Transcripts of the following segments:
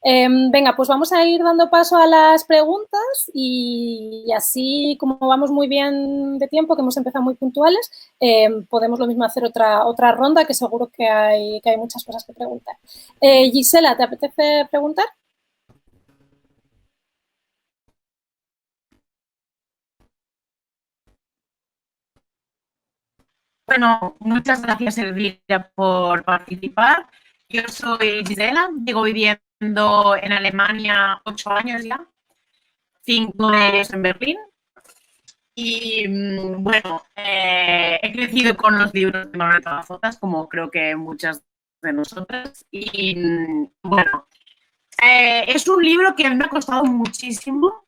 Venga, pues vamos a ir dando paso a las preguntas y así como vamos muy bien de tiempo, que hemos empezado muy puntuales, podemos lo mismo hacer otra ronda, que seguro que hay muchas cosas que preguntar. Gisela, ¿te apetece preguntar? Bueno, muchas gracias, Elvira, por participar. Yo soy Gisela, llevo viviendo en Alemania 8 años ya, 5 de ellos en Berlín. Y bueno, he crecido con los libros de Manuel Pagafotas, como creo que muchas de nosotras. Y bueno, es un libro que a mí me ha costado muchísimo,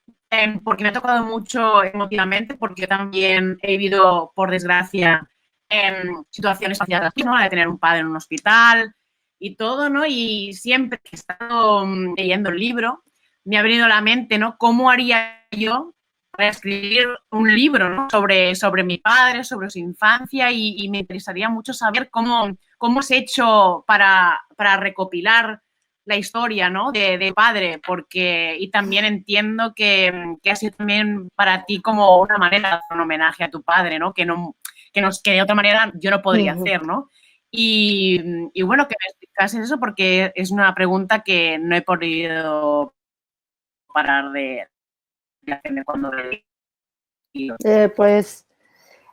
porque me ha tocado mucho emotivamente, porque yo también he vivido, por desgracia, situaciones parecidas, ¿no? De tener un padre en un hospital y todo, ¿no? Y siempre que he estado leyendo el libro, me ha venido a la mente, ¿no? ¿Cómo haría yo para escribir un libro, ¿no? sobre mi padre, sobre su infancia? Y me interesaría mucho saber cómo has hecho para recopilar la historia, ¿no? De padre, porque y también entiendo que ha sido también para ti como una manera de hacer un homenaje a tu padre, ¿no? Que de otra manera yo no podría hacer, ¿no? Y bueno, que me explicases eso, porque es una pregunta que no he podido parar de hacerme cuando leí. Pues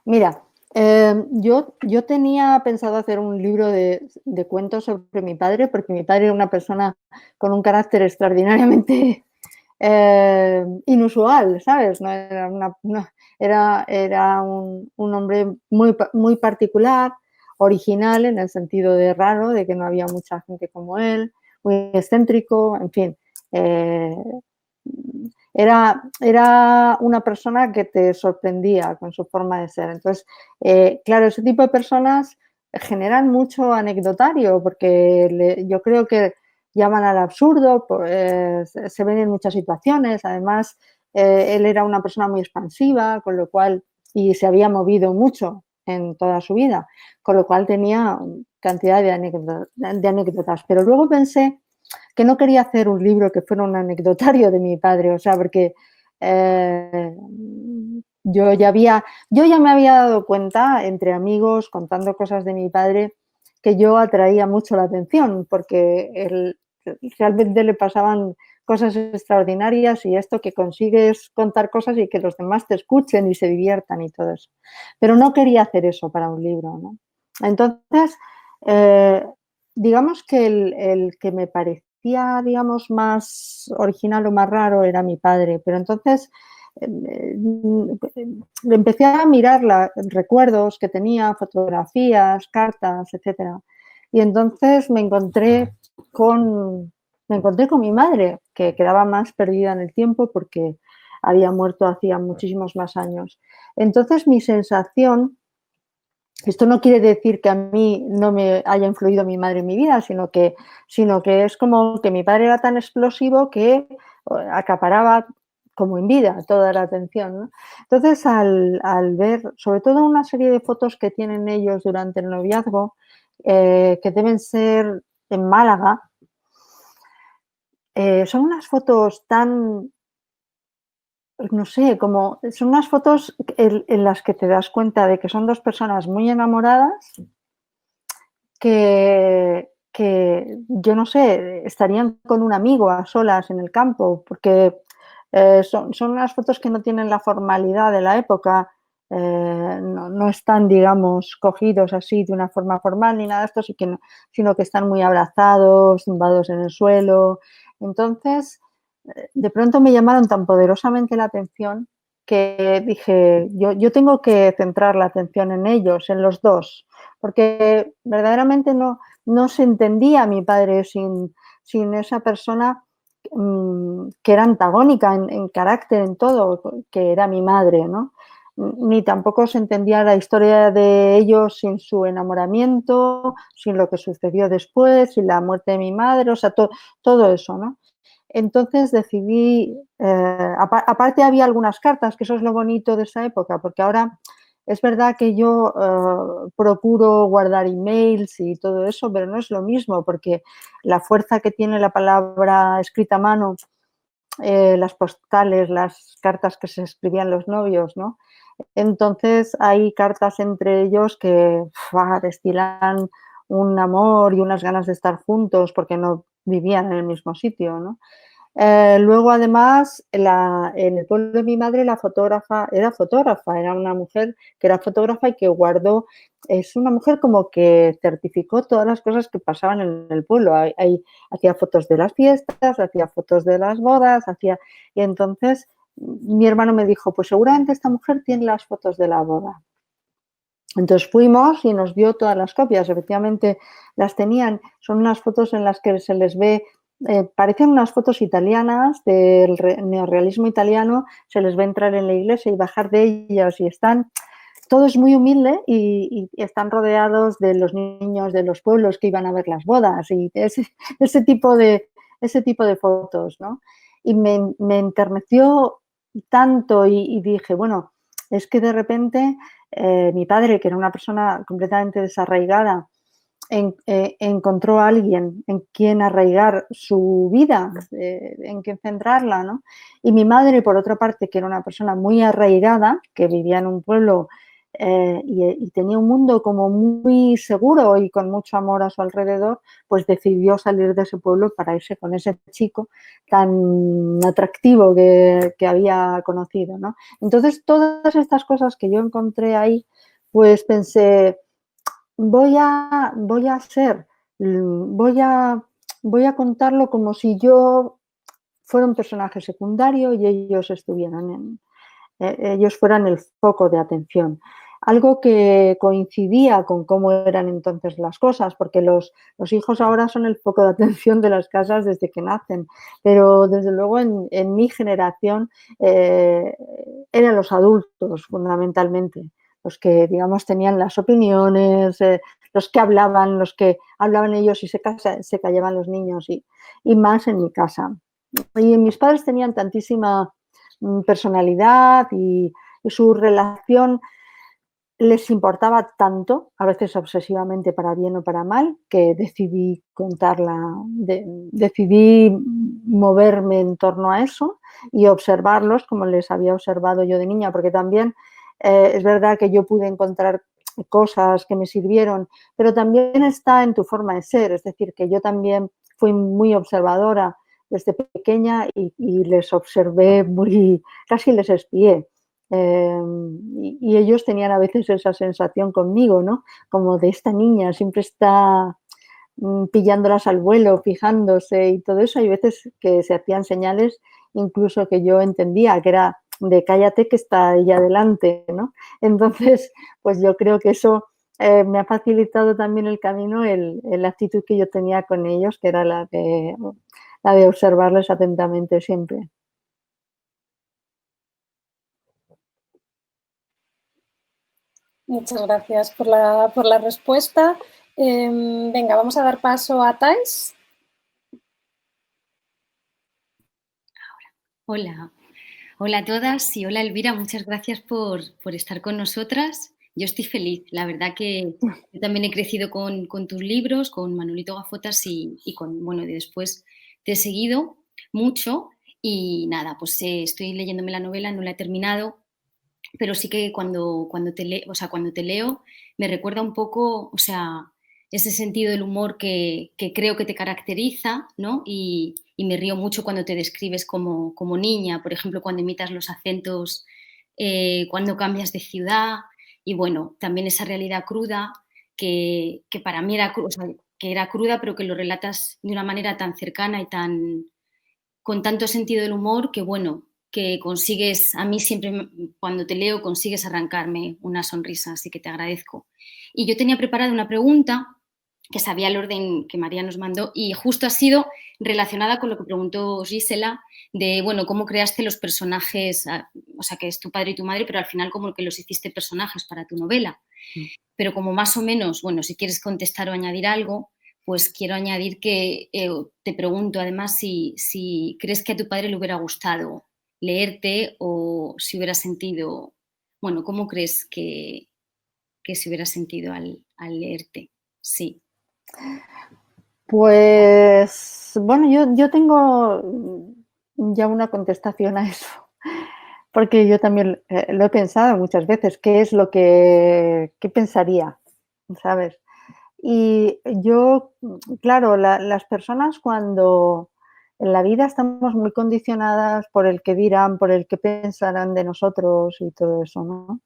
mira, yo tenía pensado hacer un libro de cuentos sobre mi padre, porque mi padre era una persona con un carácter extraordinariamente inusual, ¿sabes? No era era un hombre muy particular, original en el sentido de raro, de que no había mucha gente como él, muy excéntrico, en fin. Era una persona que te sorprendía con su forma de ser. Entonces, claro, ese tipo de personas generan mucho anecdotario, porque yo creo que llaman al absurdo, se ven en muchas situaciones. Además, él era una persona muy expansiva, con lo cual, y se había movido mucho en toda su vida, con lo cual tenía cantidad de anécdotas. Pero luego pensé que no quería hacer un libro que fuera un anecdotario de mi padre, o sea, porque yo ya me había dado cuenta entre amigos contando cosas de mi padre que yo atraía mucho la atención, porque realmente le pasaban cosas extraordinarias, y esto que consigues contar cosas y que los demás te escuchen y se diviertan y todo eso. Pero no quería hacer eso para un libro, ¿no? Entonces, digamos que el que me parecía, digamos, más original o más raro era mi padre, pero entonces empecé a mirar recuerdos que tenía, fotografías, cartas, etcétera. Y entonces me encontré con mi madre, que quedaba más perdida en el tiempo porque había muerto hacía muchísimos más años. Entonces mi sensación, esto no quiere decir que a mí no me haya influido mi madre en mi vida, sino que es como que mi padre era tan explosivo que acaparaba como en vida toda la atención, ¿no? Entonces, al ver, sobre todo una serie de fotos que tienen ellos durante el noviazgo, que deben ser en Málaga, son unas fotos tan, no sé, como son unas fotos en las que te das cuenta de que son dos personas muy enamoradas que yo no sé, estarían con un amigo a solas en el campo, porque son unas fotos que no tienen la formalidad de la época, no están, digamos, cogidos así de una forma formal ni nada de esto, sino que están muy abrazados, tumbados en el suelo. Entonces, de pronto me llamaron tan poderosamente la atención que dije, yo tengo que centrar la atención en ellos, en los dos, porque verdaderamente no se entendía a mi padre sin esa persona que era antagónica en carácter, en todo, que era mi madre, ¿no? Ni tampoco se entendía la historia de ellos sin su enamoramiento, sin lo que sucedió después, sin la muerte de mi madre, o sea, todo eso, ¿no? Entonces decidí, aparte había algunas cartas, que eso es lo bonito de esa época, porque ahora es verdad que yo procuro guardar emails y todo eso, pero no es lo mismo porque la fuerza que tiene la palabra escrita a mano, las postales, las cartas que se escribían los novios, ¿no? Entonces hay cartas entre ellos que destilan un amor y unas ganas de estar juntos porque no vivían en el mismo sitio, ¿no? Luego, además, en el pueblo de mi madre, la fotógrafa, era una mujer que era fotógrafa y que guardó, es una mujer como que certificó todas las cosas que pasaban en el pueblo. Hacía fotos de las fiestas, hacía fotos de las bodas, y entonces mi hermano me dijo, pues seguramente esta mujer tiene las fotos de la boda. Entonces fuimos y nos dio todas las copias, efectivamente las tenían, son unas fotos en las que se les ve, parecen unas fotos italianas del neorrealismo italiano, se les ve entrar en la iglesia y bajar de ellas y todo es muy humilde y están rodeados de los niños de los pueblos que iban a ver las bodas y ese tipo de fotos, ¿no? Y me enterneció tanto y dije, bueno, es que de repente mi padre, que era una persona completamente desarraigada, encontró a alguien en quien arraigar su vida, en quien centrarla, ¿no? Y mi madre, por otra parte, que era una persona muy arraigada, que vivía en un pueblo y tenía un mundo como muy seguro y con mucho amor a su alrededor, pues decidió salir de ese pueblo para irse con ese chico tan atractivo que había conocido, ¿no? Entonces, todas estas cosas que yo encontré ahí, pues pensé, voy a hacer, voy a contarlo como si yo fuera un personaje secundario y ellos fueran el foco de atención. Algo que coincidía con cómo eran entonces las cosas, porque los hijos ahora son el foco de atención de las casas desde que nacen, pero desde luego en mi generación eran los adultos fundamentalmente, los que, digamos, tenían las opiniones, los que hablaban ellos y se callaban los niños y más en mi casa. Y mis padres tenían tantísima personalidad y su relación les importaba tanto, a veces obsesivamente para bien o para mal, que decidí decidí moverme en torno a eso y observarlos como les había observado yo de niña, porque también es verdad que yo pude encontrar cosas que me sirvieron, pero también está en tu forma de ser, es decir, que yo también fui muy observadora desde pequeña y les observé casi les espié. Y ellos tenían a veces esa sensación conmigo, ¿no? Como de esta niña, siempre está pillándolas al vuelo, fijándose y todo eso. Hay veces que se hacían señales incluso que yo entendía, que era de cállate que está ella delante, ¿no? Entonces, pues yo creo que eso me ha facilitado también el camino, la actitud que yo tenía con ellos, que era la de observarles atentamente siempre. Muchas gracias por la respuesta. Venga, vamos a dar paso a Thais. Hola, hola a todas y hola Elvira, muchas gracias por estar con nosotras. Yo estoy feliz, la verdad que yo también he crecido con tus libros, con Manolito Gafotas y con, bueno, después te he seguido mucho y nada, pues estoy leyéndome la novela, no la he terminado, pero sí que cuando te leo me recuerda un poco, o sea, ese sentido del humor que creo que te caracteriza, ¿no? Y me río mucho cuando te describes como niña, por ejemplo, cuando imitas los acentos, cuando cambias de ciudad y bueno, también esa realidad cruda que para mí era, o sea, que era cruda, pero que lo relatas de una manera tan cercana y con tanto sentido del humor que bueno, que consigues, a mí siempre cuando te leo consigues arrancarme una sonrisa, así que te agradezco. Y yo tenía preparada una pregunta que sabía el orden que María nos mandó y justo ha sido relacionada con lo que preguntó Gisela de, bueno, cómo creaste los personajes, o sea, que es tu padre y tu madre, pero al final como que los hiciste personajes para tu novela. Pero como más o menos, bueno, si quieres contestar o añadir algo, pues quiero añadir que te pregunto además si crees que a tu padre le hubiera gustado leerte o si hubiera sentido bueno, ¿cómo crees que se hubiera sentido al leerte? Sí. Pues, bueno, yo tengo ya una contestación a eso, porque yo también lo he pensado muchas veces, qué es lo qué pensaría, ¿sabes? Y yo, claro, las personas cuando en la vida estamos muy condicionadas por el que dirán, por el que pensarán de nosotros y todo eso, ¿no?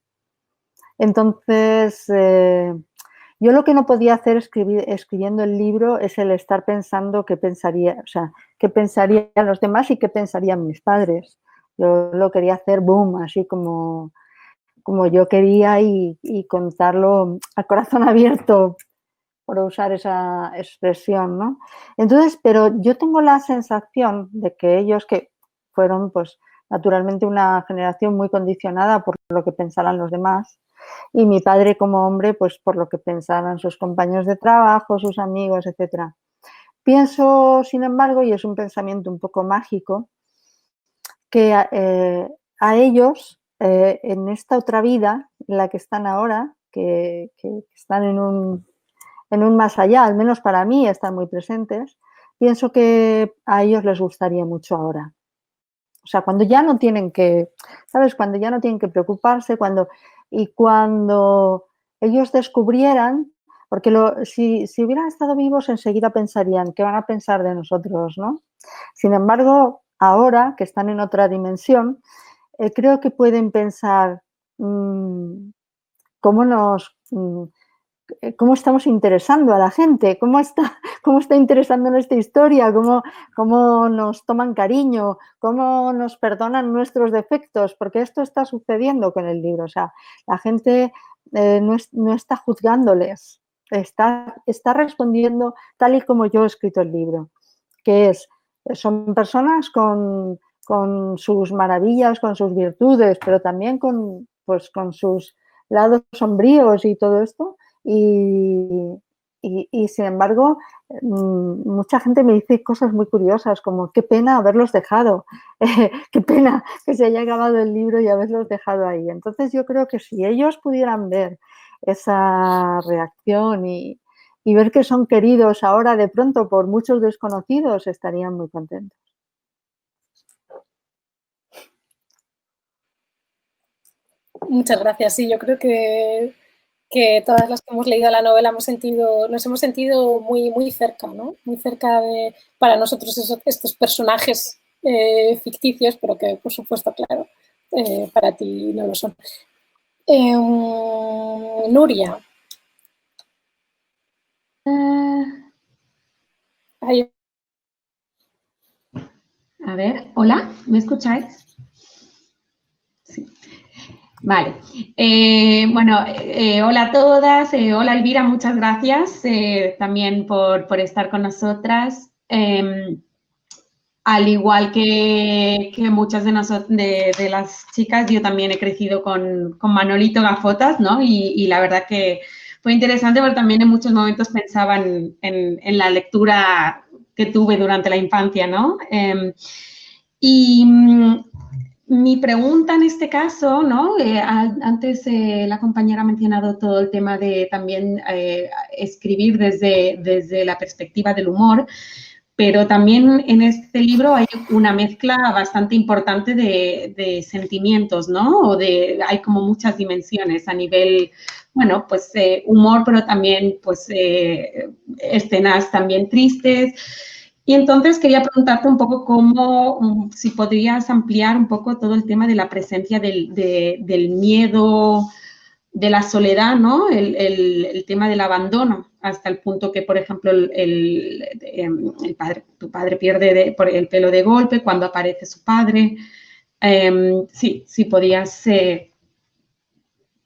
Entonces, yo lo que no podía hacer escribiendo el libro es el estar pensando qué pensaría, o sea, qué pensarían los demás y qué pensarían mis padres. Yo lo quería hacer, boom, así como yo quería y contarlo a corazón abierto, por usar esa expresión, ¿no? Entonces, pero yo tengo la sensación de que ellos, que fueron, pues, naturalmente una generación muy condicionada por lo que pensaran los demás, y mi padre como hombre, pues, por lo que pensaran sus compañeros de trabajo, sus amigos, etcétera. Pienso, sin embargo, y es un pensamiento un poco mágico, que a ellos, en esta otra vida, en la que están ahora, que están en un más allá, al menos para mí están muy presentes, pienso que a ellos les gustaría mucho ahora. O sea, cuando ya no tienen que, ¿sabes? Cuando ya no tienen que preocuparse, cuando ellos descubrieran, porque si hubieran estado vivos enseguida pensarían, ¿qué van a pensar de nosotros, no? Sin embargo, ahora que están en otra dimensión, creo que pueden pensar cómo cómo estamos interesando a la gente, cómo está interesando nuestra historia, cómo nos toman cariño, cómo nos perdonan nuestros defectos, porque esto está sucediendo con el libro. O sea, la gente no está juzgándoles, está respondiendo tal y como yo he escrito el libro, que son personas con sus maravillas, con sus virtudes, pero también pues, con sus lados sombríos y todo esto. Y sin embargo, mucha gente me dice cosas muy curiosas, como qué pena haberlos dejado, qué pena que se haya acabado el libro y haberlos dejado ahí. Entonces yo creo que si ellos pudieran ver esa reacción y ver que son queridos ahora de pronto por muchos desconocidos, estarían muy contentos. Muchas gracias. Sí, yo creo que todas las que hemos leído la novela nos hemos sentido muy, muy cerca, ¿no? Muy cerca de, para nosotros, estos personajes ficticios, pero que, por supuesto, claro, para ti no lo son. Nuria. A ver, hola, ¿me escucháis? Sí. Vale. Hola a todas. Hola Elvira, muchas gracias también por estar con nosotras. Al igual que muchas de las chicas, yo también he crecido con Manolito Gafotas, ¿no? Y la verdad que fue interesante porque también en muchos momentos pensaba en la lectura que tuve durante la infancia, ¿no? Mi pregunta en este caso, ¿no? Antes la compañera ha mencionado todo el tema de también escribir desde la perspectiva del humor, pero también en este libro hay una mezcla bastante importante de sentimientos, ¿no? Hay como muchas dimensiones a nivel, bueno, pues humor, pero también pues escenas también tristes. Y entonces quería preguntarte un poco si podrías ampliar un poco todo el tema de la presencia del miedo, de la soledad, ¿no? El tema del abandono, hasta el punto que, por ejemplo, tu padre pierde por el pelo de golpe cuando aparece su padre. Sí, podías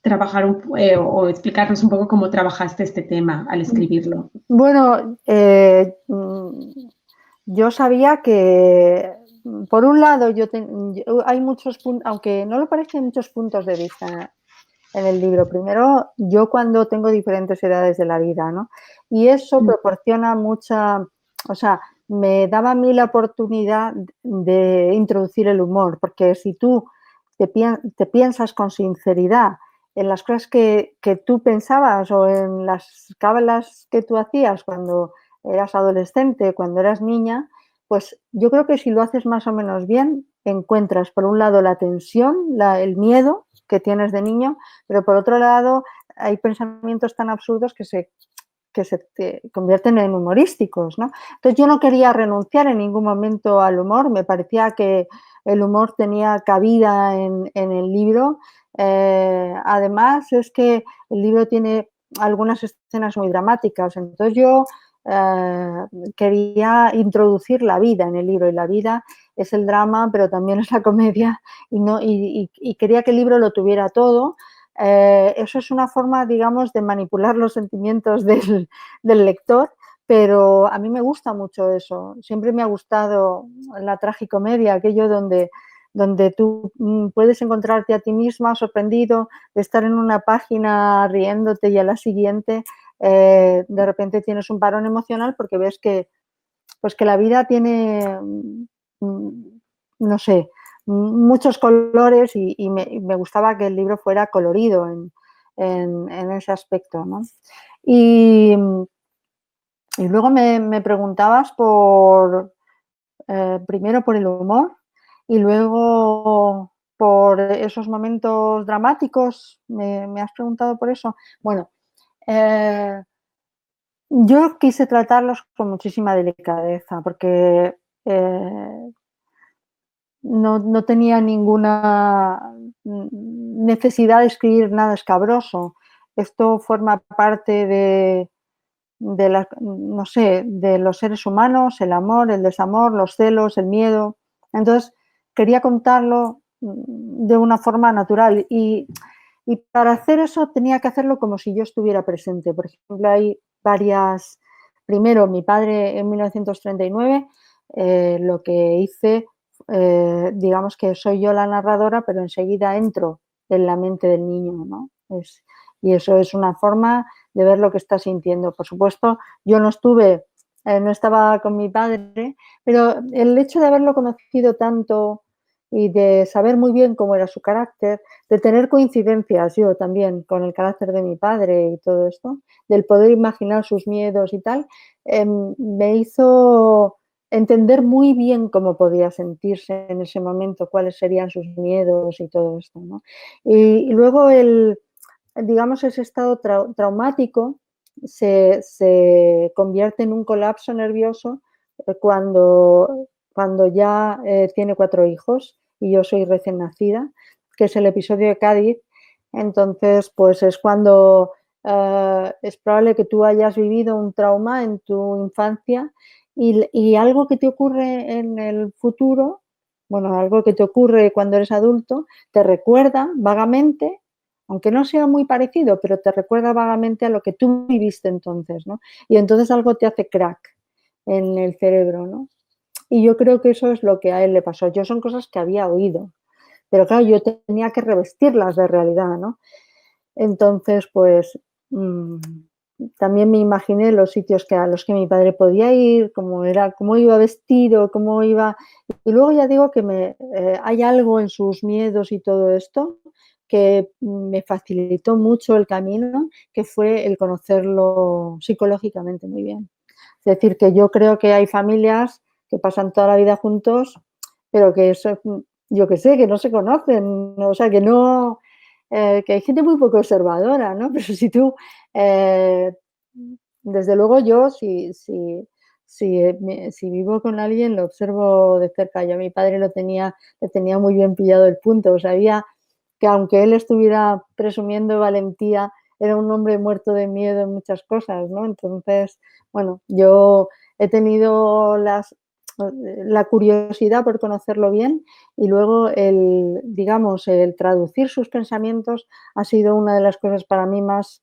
trabajar o explicarnos un poco cómo trabajaste este tema al escribirlo. Bueno, yo sabía que, por un lado, hay muchos puntos, aunque no lo parece, hay muchos puntos de vista en el libro. Primero, yo cuando tengo diferentes edades de la vida, ¿no? Y eso proporciona o sea, me daba a mí la oportunidad de introducir el humor, porque si tú te piensas con sinceridad en las cosas que tú pensabas o en las cábalas que tú hacías cuando eras adolescente, cuando eras niña, pues yo creo que si lo haces más o menos bien, encuentras por un lado la tensión, el miedo que tienes de niño, pero por otro lado hay pensamientos tan absurdos que se te convierten en humorísticos, ¿no? Entonces yo no quería renunciar en ningún momento al humor, me parecía que el humor tenía cabida en el libro. Además es que el libro tiene algunas escenas muy dramáticas, entonces yo quería introducir la vida en el libro, y la vida es el drama, pero también es la comedia, y quería que el libro lo tuviera todo. Eso es una forma, digamos, de manipular los sentimientos del lector, pero a mí me gusta mucho eso. Siempre me ha gustado la tragicomedia, aquello donde tú puedes encontrarte a ti misma sorprendido de estar en una página riéndote y a la siguiente de repente tienes un parón emocional porque ves que, pues que la vida tiene, no sé, muchos colores, y me gustaba que el libro fuera colorido en ese aspecto, ¿no? Y luego me preguntabas primero por el humor y luego por esos momentos dramáticos. ¿Me has preguntado por eso? Bueno, yo quise tratarlos con muchísima delicadeza porque no tenía ninguna necesidad de escribir nada escabroso. Esto forma parte no sé, de los seres humanos, el amor, el desamor, los celos, el miedo. Entonces, quería contarlo de una forma natural, y para hacer eso tenía que hacerlo como si yo estuviera presente. Por ejemplo, hay varias... Primero, mi padre en 1939, lo que hice, digamos que soy yo la narradora, pero enseguida entro en la mente del niño, ¿no? Y eso es una forma de ver lo que está sintiendo. Por supuesto, yo no estaba con mi padre, pero el hecho de haberlo conocido tanto y de saber muy bien cómo era su carácter, de tener coincidencias yo también con el carácter de mi padre y todo esto, del poder imaginar sus miedos y tal, me hizo entender muy bien cómo podía sentirse en ese momento, cuáles serían sus miedos y todo esto, ¿no? Y luego digamos, ese estado traumático se convierte en un colapso nervioso cuando ya tiene 4 hijos y yo soy recién nacida, que es el episodio de Cádiz. Entonces, pues es cuando es probable que tú hayas vivido un trauma en tu infancia, y algo que te ocurre en el futuro, bueno, algo que te ocurre cuando eres adulto, te recuerda vagamente, aunque no sea muy parecido, pero te recuerda vagamente a lo que tú viviste entonces, ¿no? Y entonces algo te hace crack en el cerebro, ¿no? Y yo creo que eso es lo que a él le pasó. Yo son cosas que había oído, pero claro, yo tenía que revestirlas de realidad, ¿no? Entonces, pues también me imaginé los sitios a los que mi padre podía ir, cómo iba vestido, cómo iba... Y luego ya digo que hay algo en sus miedos y todo esto que me facilitó mucho el camino, que fue el conocerlo psicológicamente muy bien. Es decir, que yo creo que hay familias que pasan toda la vida juntos, pero que eso, yo que sé, que no se conocen, o sea, que no... que hay gente muy poco observadora, ¿no? Pero si tú, desde luego yo, si vivo con alguien, lo observo de cerca. Yo a mi padre le tenía muy bien pillado el punto. Sabía que aunque él estuviera presumiendo de valentía, era un hombre muerto de miedo en muchas cosas, ¿no? Entonces, bueno, yo he tenido la curiosidad por conocerlo bien, y luego digamos, el traducir sus pensamientos ha sido una de las cosas para mí más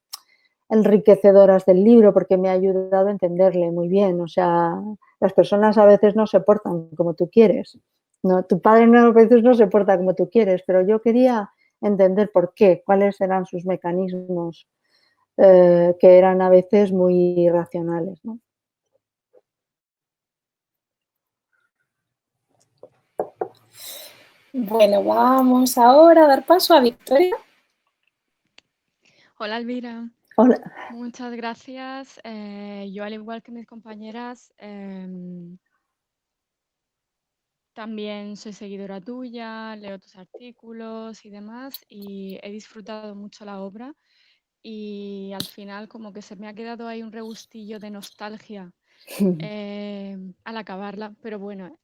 enriquecedoras del libro, porque me ha ayudado a entenderle muy bien. O sea, las personas a veces no se portan como tú quieres, ¿no? Tu padre a veces no se porta como tú quieres, pero yo quería entender por qué, cuáles eran sus mecanismos, que eran a veces muy irracionales, ¿no? Bueno, vamos ahora a dar paso a Victoria. Hola, Elvira. Hola. Muchas gracias. Yo, al igual que mis compañeras, también soy seguidora tuya, leo tus artículos y demás, y he disfrutado mucho la obra. Y al final como que se me ha quedado ahí un regustillo de nostalgia al acabarla. Pero bueno,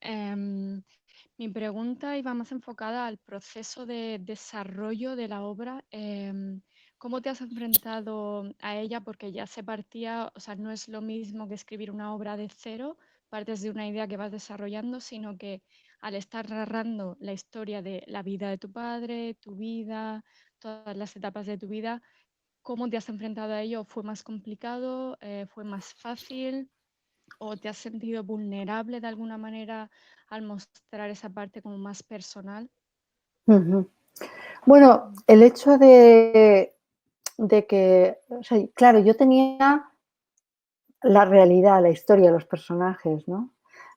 mi pregunta iba más enfocada al proceso de desarrollo de la obra. ¿Cómo te has enfrentado a ella? Porque ya se partía, o sea, no es lo mismo que escribir una obra de cero, partes de una idea que vas desarrollando, sino que al estar narrando la historia de la vida de tu padre, tu vida, todas las etapas de tu vida, ¿cómo te has enfrentado a ello? ¿Fue más complicado? ¿Fue más fácil? ¿O te has sentido vulnerable de alguna manera al mostrar esa parte como más personal? Bueno, el hecho de que, o sea, claro, yo tenía la realidad, la historia, los personajes, ¿no?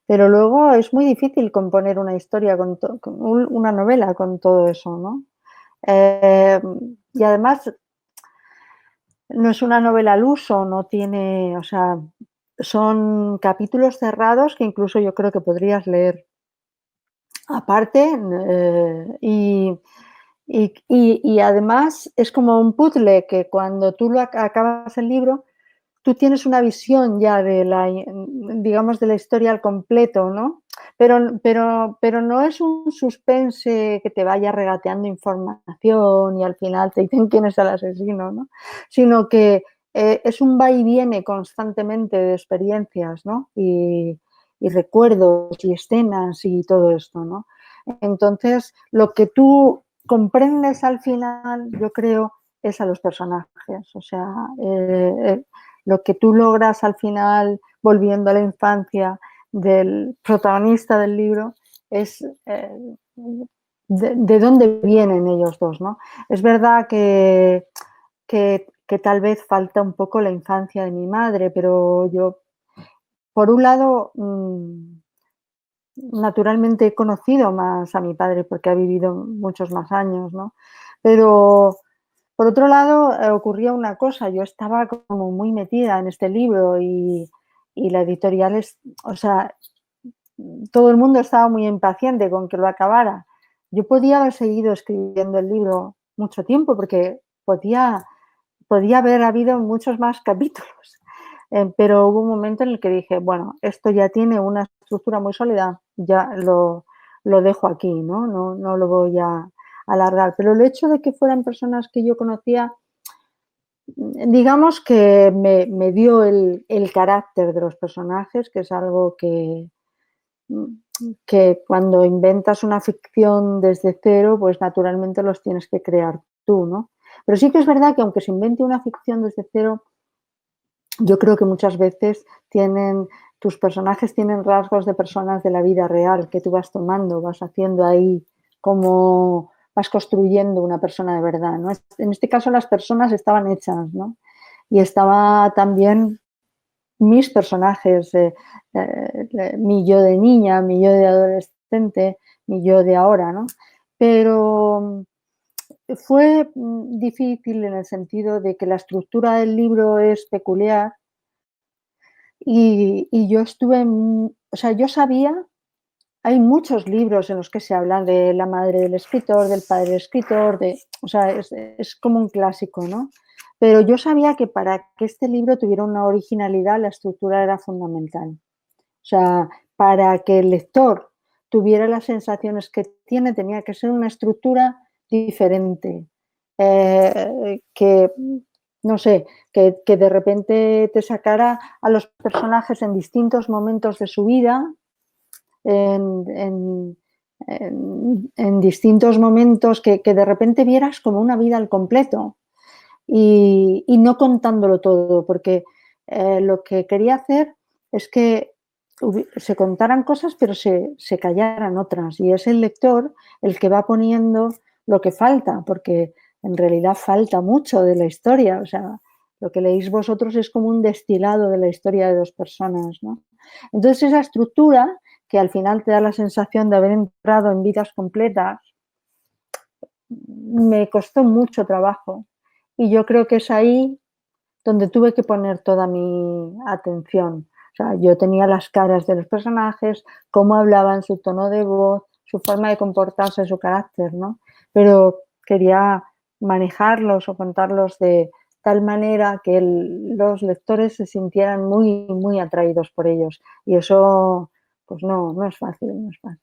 Pero luego es muy difícil componer una historia, con una novela con todo eso, ¿no? Y además no es una novela al uso, no tiene, o sea, son capítulos cerrados que incluso yo creo que podrías leer aparte y además es como un puzzle que cuando tú acabas el libro tú tienes una visión ya de la, digamos, de la historia al completo, ¿no? Pero no es un suspense que te vaya regateando información y al final te dicen quién es el asesino, ¿no? Sino que es un va y viene constantemente de experiencias, ¿no? Y recuerdos y escenas y todo esto, ¿no? Entonces, lo que tú comprendes al final, yo creo, es a los personajes. O sea, lo que tú logras al final, volviendo a la infancia del protagonista del libro, es de dónde vienen ellos dos, ¿no? Es verdad que tal vez falta un poco la infancia de mi madre, pero yo, por un lado, naturalmente he conocido más a mi padre porque ha vivido muchos más años, ¿no? Pero por otro lado, ocurría una cosa, yo estaba como muy metida en este libro y la editorial es, o sea, todo el mundo estaba muy impaciente con que lo acabara. Yo podía haber seguido escribiendo el libro mucho tiempo porque podía haber habido muchos más capítulos. Pero hubo un momento en el que dije, bueno, esto ya tiene una estructura muy sólida, ya lo dejo aquí, ¿no? No lo voy a alargar. Pero el hecho de que fueran personas que yo conocía, digamos que me dio el carácter de los personajes, que es algo que cuando inventas una ficción desde cero, pues naturalmente los tienes que crear tú, ¿no? Pero sí que es verdad que aunque se invente una ficción desde cero, yo creo que muchas veces tus personajes tienen rasgos de personas de la vida real que tú vas tomando, vas haciendo ahí como vas construyendo una persona de verdad, ¿no? En este caso las personas estaban hechas, ¿no? Y estaba también mis personajes, mi yo de niña, mi yo de adolescente, mi yo de ahora, ¿no? Pero fue difícil en el sentido de que la estructura del libro es peculiar y yo o sea, yo sabía, hay muchos libros en los que se habla de la madre del escritor, del padre del escritor, o sea, es como un clásico, ¿no? Pero yo sabía que para que este libro tuviera una originalidad, la estructura era fundamental. O sea, para que el lector tuviera las sensaciones que tiene, tenía que ser una estructura diferente, que, no sé, que de repente te sacara a los personajes en distintos momentos de su vida, en distintos momentos que de repente vieras como una vida al completo y no contándolo todo, porque lo que quería hacer es que se contaran cosas pero se callaran otras y es el lector el que va poniendo lo que falta, porque en realidad falta mucho de la historia, o sea, lo que leéis vosotros es como un destilado de la historia de dos personas, ¿no? Entonces esa estructura que al final te da la sensación de haber entrado en vidas completas, me costó mucho trabajo. Y yo creo que es ahí donde tuve que poner toda mi atención. O sea, yo tenía las caras de los personajes, cómo hablaban, su tono de voz, su forma de comportarse, su carácter, ¿no? Pero quería manejarlos o contarlos de tal manera que los lectores se sintieran muy, muy atraídos por ellos. Y eso, pues no es fácil, no es fácil.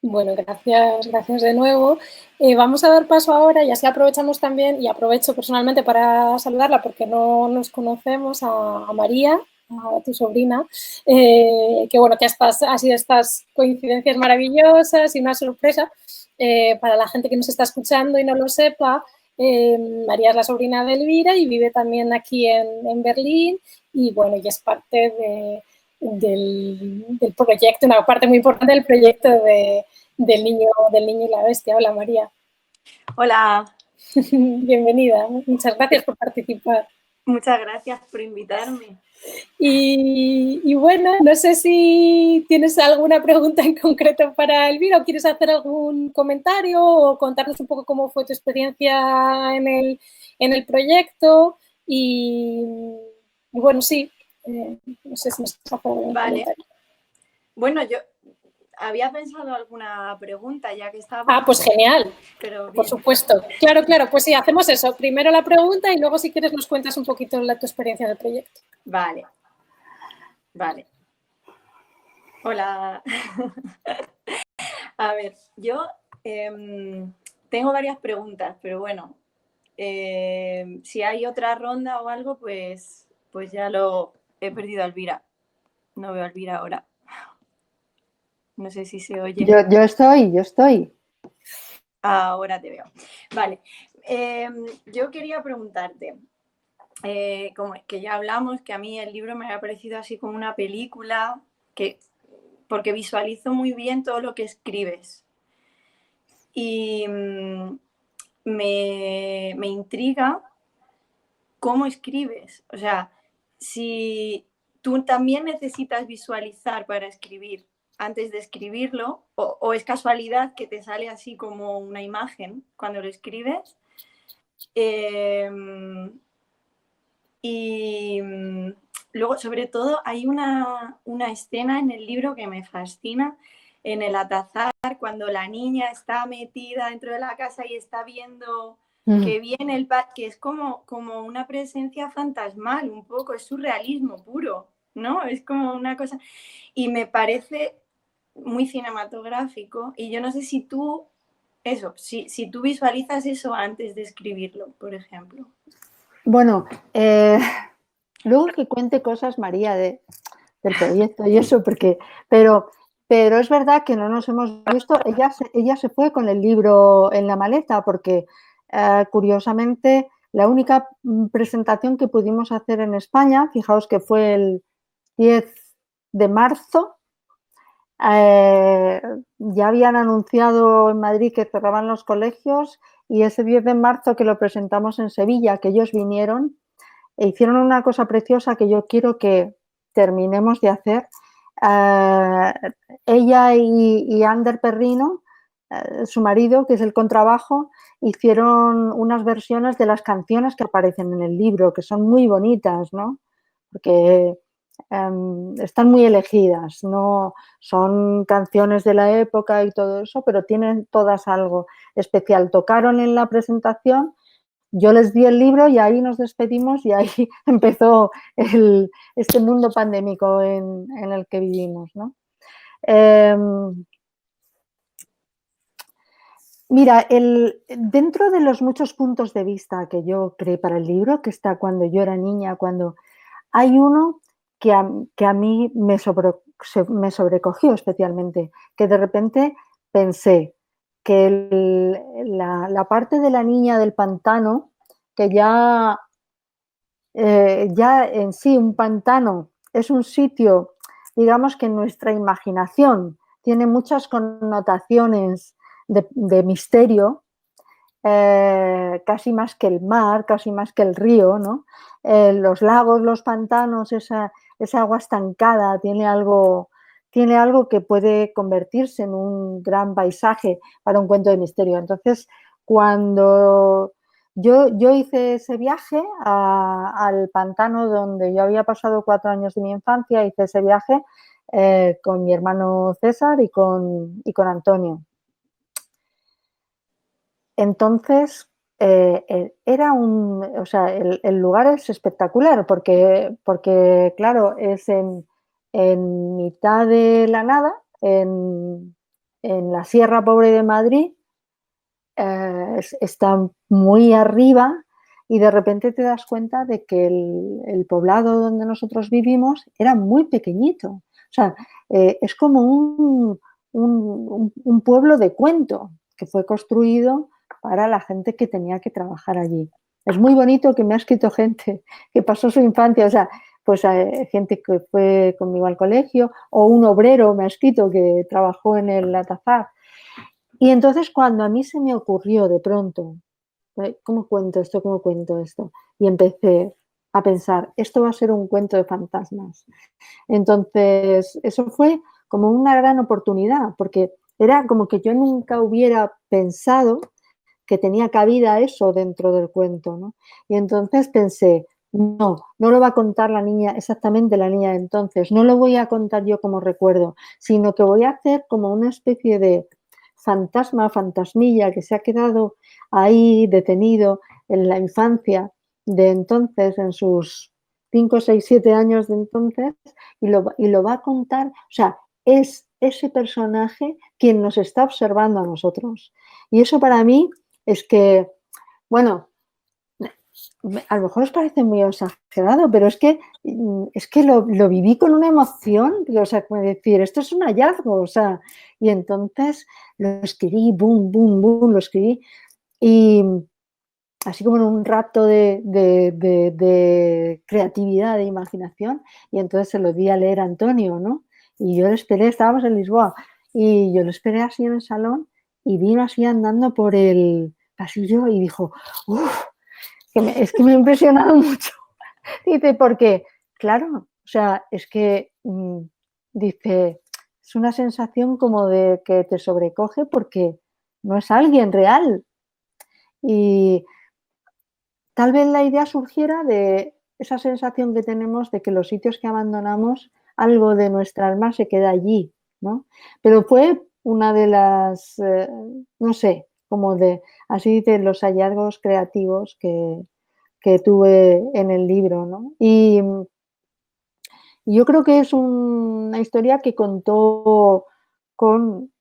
Bueno, gracias de nuevo. Vamos a dar paso ahora y así aprovechamos también, y aprovecho personalmente para saludarla porque no nos conocemos, a María, a tu sobrina, que bueno, que ha sido estas coincidencias maravillosas y una sorpresa para la gente que nos está escuchando y no lo sepa. María es la sobrina de Elvira y vive también aquí en Berlín y bueno, y es parte del proyecto, una parte muy importante del proyecto del niño y la bestia. Hola, María. Hola. Bienvenida. Muchas gracias por participar. Muchas gracias por invitarme. Y bueno, no sé si tienes alguna pregunta en concreto para Elvira o quieres hacer algún comentario o contarnos un poco cómo fue tu experiencia en el proyecto. Y bueno, sí. No sé si nos hace algún comentario. Bueno, yo había pensado alguna pregunta ya que estaba... Ah, pues genial. Pero por supuesto. Claro, pues sí, hacemos eso. Primero la pregunta y luego si quieres nos cuentas un poquito tu experiencia del proyecto. Vale. Hola. A ver, yo tengo varias preguntas, pero bueno, si hay otra ronda o algo, pues ya lo he perdido a Elvira. No veo a Elvira ahora. No sé si se oye. Yo estoy. Ahora te veo. Vale. Yo quería preguntarte, como que ya hablamos, que a mí el libro me ha parecido así como una película, porque visualizo muy bien todo lo que escribes. Y me intriga cómo escribes. O sea, si tú también necesitas visualizar para escribir antes de escribirlo, o es casualidad que te sale así como una imagen cuando lo escribes. Y luego, sobre todo, hay una escena en el libro que me fascina, en el Atazar, cuando la niña está metida dentro de la casa y está viendo que viene que es como una presencia fantasmal, un poco, es surrealismo puro, ¿no? Es como una cosa... Y me parece muy cinematográfico y yo no sé si tú, si tú visualizas eso antes de escribirlo, por ejemplo. Bueno, luego que cuente cosas, María, del proyecto y eso, pero es verdad que no nos hemos visto. Ella se fue con el libro en la maleta porque, curiosamente, la única presentación que pudimos hacer en España, fijaos que fue el 10 de marzo, ya habían anunciado en Madrid que cerraban los colegios y ese 10 de marzo que lo presentamos en Sevilla, que ellos vinieron e hicieron una cosa preciosa que yo quiero que terminemos de hacer. Ella y Ander Perrino, su marido, que es el contrabajo, hicieron unas versiones de las canciones que aparecen en el libro, que son muy bonitas, ¿no? Porque están muy elegidas, no son canciones de la época y todo eso, pero tienen todas algo especial. Tocaron en la presentación, yo les di el libro y ahí nos despedimos y ahí empezó este mundo pandémico en el que vivimos, ¿no? Mira, dentro de los muchos puntos de vista que yo creé para el libro, que está cuando yo era niña, hay uno que a mí me sobrecogió especialmente, que de repente pensé que la parte de la niña del pantano, que ya en sí un pantano es un sitio, digamos que en nuestra imaginación tiene muchas connotaciones de misterio, casi más que el mar, casi más que el río, ¿no? Los lagos, los pantanos, esa agua estancada tiene algo que puede convertirse en un gran paisaje para un cuento de misterio. Entonces, cuando yo hice ese viaje al pantano donde yo había pasado 4 años de mi infancia, hice ese viaje con mi hermano César y con Antonio. Entonces, o sea, el lugar es espectacular porque claro, es en mitad de la nada, en la Sierra Pobre de Madrid, está muy arriba y de repente te das cuenta de que el poblado donde nosotros vivimos era muy pequeñito. O sea, es como un pueblo de cuento que fue construido para la gente que tenía que trabajar allí. Es muy bonito que me ha escrito gente que pasó su infancia, o sea, pues gente que fue conmigo al colegio, o un obrero me ha escrito que trabajó en el Atazar. Y entonces cuando a mí se me ocurrió de pronto, ¿cómo cuento esto? ¿Cómo cuento esto? Y empecé a pensar, esto va a ser un cuento de fantasmas. Entonces, eso fue como una gran oportunidad, porque era como que yo nunca hubiera pensado que tenía cabida eso dentro del cuento, ¿no? Y entonces pensé, no lo va a contar la niña, exactamente la niña de entonces, no lo voy a contar yo como recuerdo, sino que voy a hacer como una especie de fantasma, fantasmilla que se ha quedado ahí detenido en la infancia de entonces, en sus 5, 6, 7 años de entonces, y lo va a contar, o sea, es ese personaje quien nos está observando a nosotros. Y eso para mí es que, bueno, a lo mejor os parece muy exagerado, pero es que lo viví con una emoción, o sea, como decir, esto es un hallazgo, o sea, y entonces lo escribí, boom, boom, boom, lo escribí, y así como en un rapto de creatividad, de imaginación, y entonces se lo di a leer a Antonio, ¿no? Y yo lo esperé, estábamos en Lisboa, y yo lo esperé así en el salón, y vino así andando por el pasillo y dijo, uff, es que me ha impresionado mucho. Dice, porque, claro, o sea, es que, dice, es una sensación como de que te sobrecoge porque no es alguien real. Y tal vez la idea surgiera de esa sensación que tenemos de que los sitios que abandonamos, algo de nuestra alma se queda allí, ¿no? Pero fue una de las, no sé, como de, así de los hallazgos creativos que tuve en el libro, ¿no? Y yo creo que es una historia que contó con,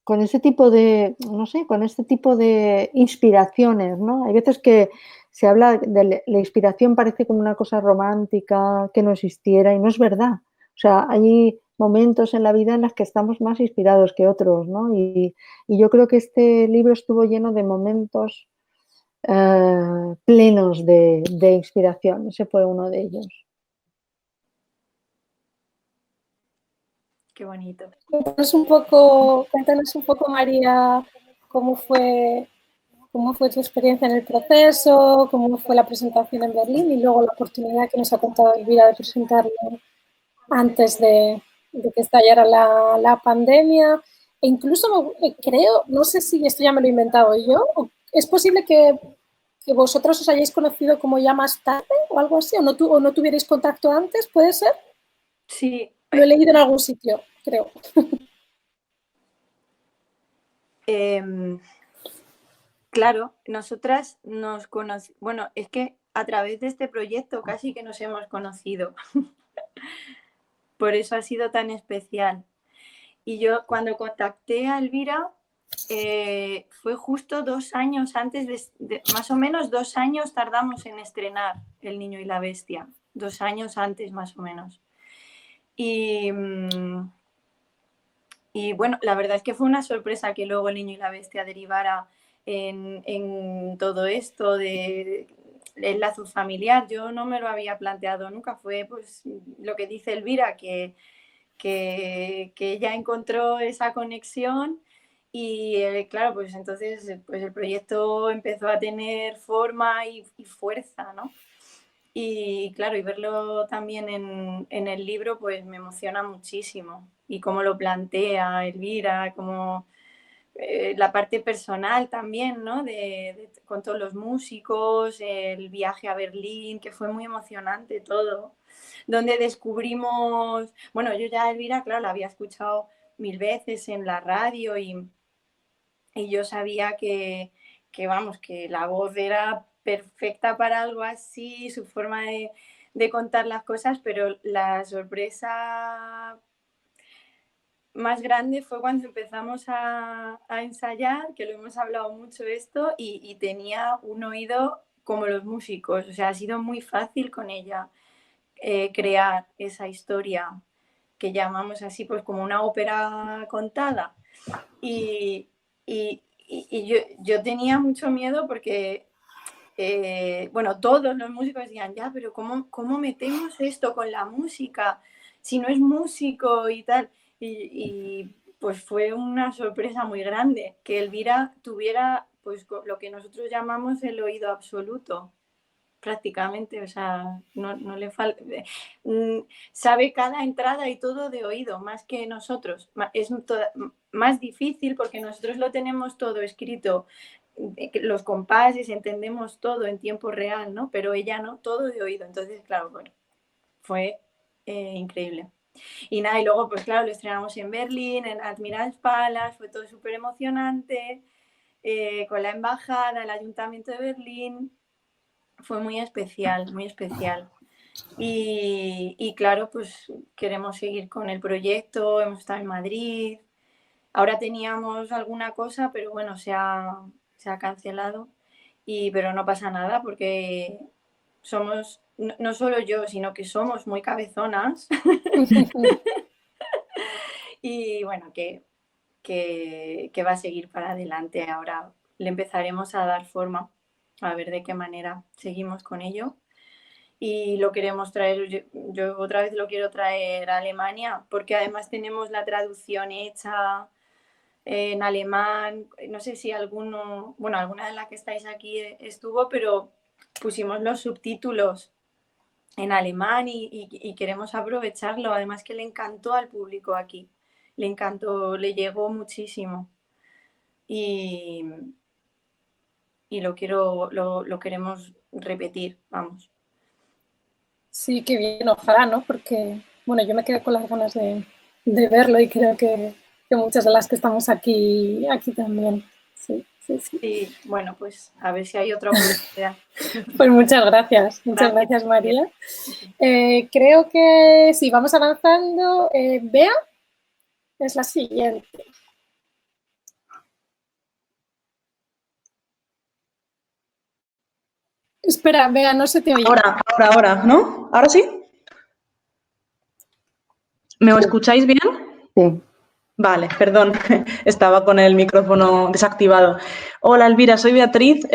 con ese tipo de, no sé, con este tipo de inspiraciones, ¿no? Hay veces que se habla de la inspiración, parece como una cosa romántica que no existiera y no es verdad. O sea, hay momentos en la vida en los que estamos más inspirados que otros, ¿no? Y yo creo que este libro estuvo lleno de momentos plenos de inspiración. Ese fue uno de ellos. Qué bonito. Cuéntanos un poco, María, cómo fue tu experiencia en el proceso, cómo fue la presentación en Berlín y luego la oportunidad que nos ha contado Elvira de presentarlo antes de que estallara la pandemia. E incluso creo, no sé si esto ya me lo he inventado yo, es posible que vosotros os hayáis conocido como ya más tarde o algo así, o no tuvierais contacto antes, ¿puede ser? Sí. Lo he leído en algún sitio, creo. Claro, nosotras nos conocimos, bueno, es que a través de este proyecto casi que nos hemos conocido. Por eso ha sido tan especial. Y yo cuando contacté a Elvira, fue justo 2 años antes más o menos 2 años tardamos en estrenar El Niño y la Bestia. 2 años antes, más o menos. Y bueno, la verdad es que fue una sorpresa que luego El Niño y la Bestia derivara en todo esto de el lazo familiar. Yo no me lo había planteado nunca. Fue pues lo que dice Elvira, que ella encontró esa conexión Y claro, pues entonces pues el proyecto empezó a tener forma y fuerza, ¿no? Y claro, y verlo también en el libro, pues me emociona muchísimo. Y cómo lo plantea Elvira, como la parte personal también, ¿no? Con todos los músicos, el viaje a Berlín, que fue muy emocionante todo. Donde descubrimos, bueno, yo ya Elvira, claro, la había escuchado 1000 veces en la radio y yo sabía vamos, que la voz era perfecta para algo así, su forma de contar las cosas, pero la sorpresa más grande fue cuando empezamos a ensayar, que lo hemos hablado mucho esto, y tenía un oído como los músicos, o sea, ha sido muy fácil con ella crear esa historia que llamamos así, pues como una ópera contada. Y yo tenía mucho miedo porque, bueno, todos los músicos decían, ya, pero ¿cómo metemos esto con la música? Si no es músico y tal. Y pues fue una sorpresa muy grande que Elvira tuviera pues lo que nosotros llamamos el oído absoluto, prácticamente, o sea, no le falta, sabe cada entrada y todo de oído, más que nosotros. Es más difícil porque nosotros lo tenemos todo escrito, los compases, entendemos todo en tiempo real, ¿no? Pero ella no, todo de oído. Entonces, claro, bueno, fue increíble. Y nada, y luego, pues claro, lo estrenamos en Berlín, en Admiral's Palace, fue todo súper emocionante, con la embajada, el ayuntamiento de Berlín. Fue muy especial, muy especial. Y claro, pues queremos seguir con el proyecto, hemos estado en Madrid. Ahora teníamos alguna cosa, pero bueno, se ha cancelado. Pero no pasa nada porque somos, no solo yo, sino que somos muy cabezonas. Y bueno, que va a seguir para adelante. Ahora le empezaremos a dar forma, a ver de qué manera seguimos con ello. Y lo queremos traer, yo otra vez lo quiero traer a Alemania, porque además tenemos la traducción hecha en alemán. No sé si alguna de las que estáis aquí estuvo, pero pusimos los subtítulos en alemán y queremos aprovecharlo. Además que le encantó al público aquí, le encantó, le llegó muchísimo. Y lo queremos repetir, vamos. Sí, qué bien, ojalá, ¿no? Porque, bueno, yo me quedé con las ganas de verlo y creo que muchas de las que estamos aquí también. Sí. Sí, bueno, pues a ver si hay otra oportunidad. Pues muchas gracias María. Creo que sí, vamos avanzando. Bea es la siguiente. Espera, Bea, no se te oye. Ahora, ¿no? ¿Ahora sí? ¿Me escucháis bien? Sí. Vale, perdón, estaba con el micrófono desactivado. Hola Elvira, soy Beatriz,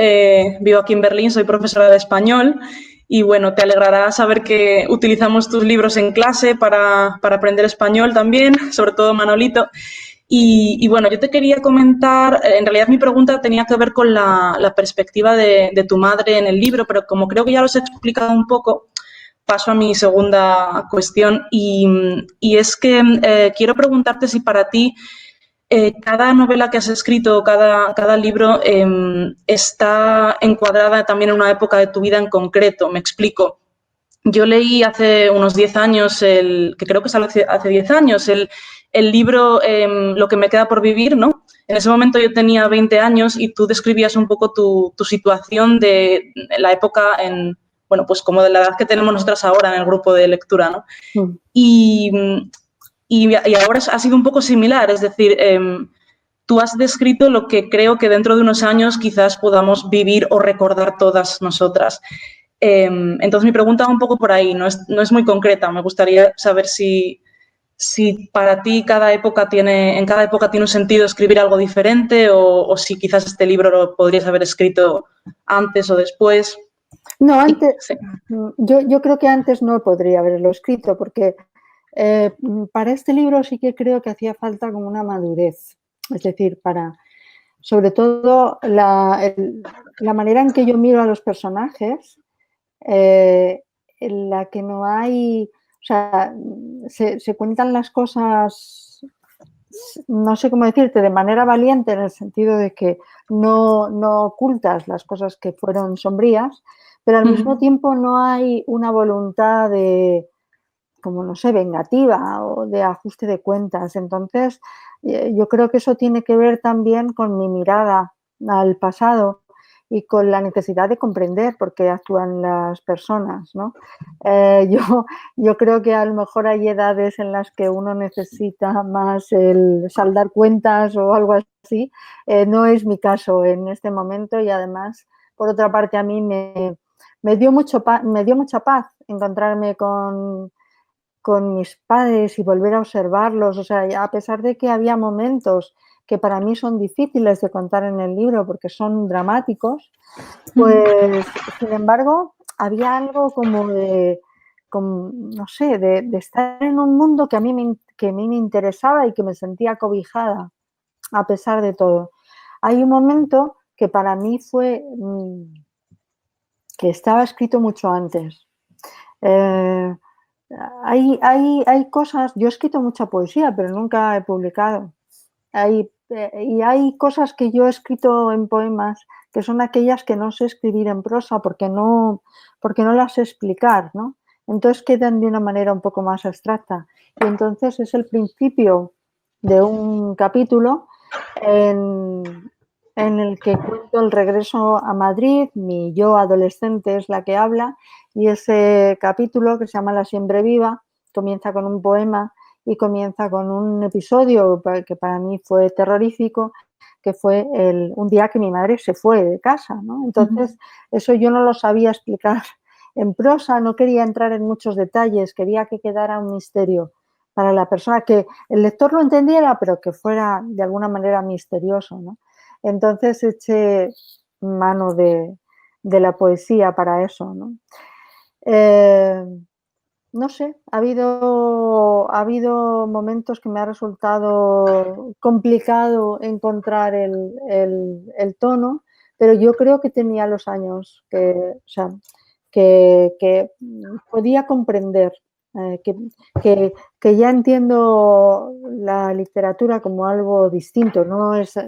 vivo aquí en Berlín, soy profesora de español y bueno, te alegrará saber que utilizamos tus libros en clase para aprender español también, sobre todo Manolito. Y bueno, yo te quería comentar, en realidad mi pregunta tenía que ver con la perspectiva de tu madre en el libro, pero como creo que ya los he explicado un poco, paso a mi segunda cuestión y es que quiero preguntarte si para ti cada novela que has escrito, cada libro está encuadrada también en una época de tu vida en concreto. Me explico. Yo leí hace unos 10 años, que creo que salió hace 10 años, el libro Lo que me queda por vivir, ¿no? En ese momento yo tenía 20 años y tú describías un poco tu situación de la época bueno, pues como de la edad que tenemos nosotras ahora en el grupo de lectura, ¿no? Y ahora ha sido un poco similar, es decir, tú has descrito lo que creo que dentro de unos años quizás podamos vivir o recordar todas nosotras. Entonces mi pregunta va un poco por ahí, no es muy concreta, me gustaría saber si para ti en cada época tiene un sentido escribir algo diferente o si quizás este libro lo podrías haber escrito antes o después. No, antes, sí. Yo creo que antes no podría haberlo escrito porque para este libro sí que creo que hacía falta como una madurez. Es decir, sobre todo la manera en que yo miro a los personajes, en la que no hay, o sea, se cuentan las cosas, no sé cómo decirte, de manera valiente, en el sentido de que no ocultas las cosas que fueron sombrías, pero al mismo tiempo no hay una voluntad de, como no sé, vengativa o de ajuste de cuentas. Entonces, yo creo que eso tiene que ver también con mi mirada al pasado y con la necesidad de comprender por qué actúan las personas, ¿no? Yo creo que a lo mejor hay edades en las que uno necesita más el saldar cuentas o algo así. No es mi caso en este momento y además, por otra parte, a mí me dio mucha paz encontrarme con mis padres y volver a observarlos. O sea, a pesar de que había momentos que para mí son difíciles de contar en el libro porque son dramáticos, pues sin embargo había algo como no sé, de estar en un mundo que a mí me interesaba y que me sentía cobijada a pesar de todo. Hay un momento que para mí fue que estaba escrito mucho antes. Hay cosas, yo he escrito mucha poesía, pero nunca he publicado. Y hay cosas que yo he escrito en poemas que son aquellas que no sé escribir en prosa porque no las sé explicar, ¿no? Entonces quedan de una manera un poco más abstracta. Y entonces es el principio de un capítulo en el que cuento el regreso a Madrid, mi yo adolescente es la que habla, y ese capítulo, que se llama La siempre viva, comienza con un poema y comienza con un episodio que para mí fue terrorífico, que fue un día que mi madre se fue de casa, ¿no? Entonces, eso yo no lo sabía explicar en prosa, no quería entrar en muchos detalles, quería que quedara un misterio para la persona, que el lector lo entendiera, pero que fuera de alguna manera misterioso, ¿no? Entonces eché mano de la poesía para eso, ¿no? No sé, ha habido momentos que me ha resultado complicado encontrar el tono, pero yo creo que tenía los años que podía comprender, que ya entiendo la literatura como algo distinto, no es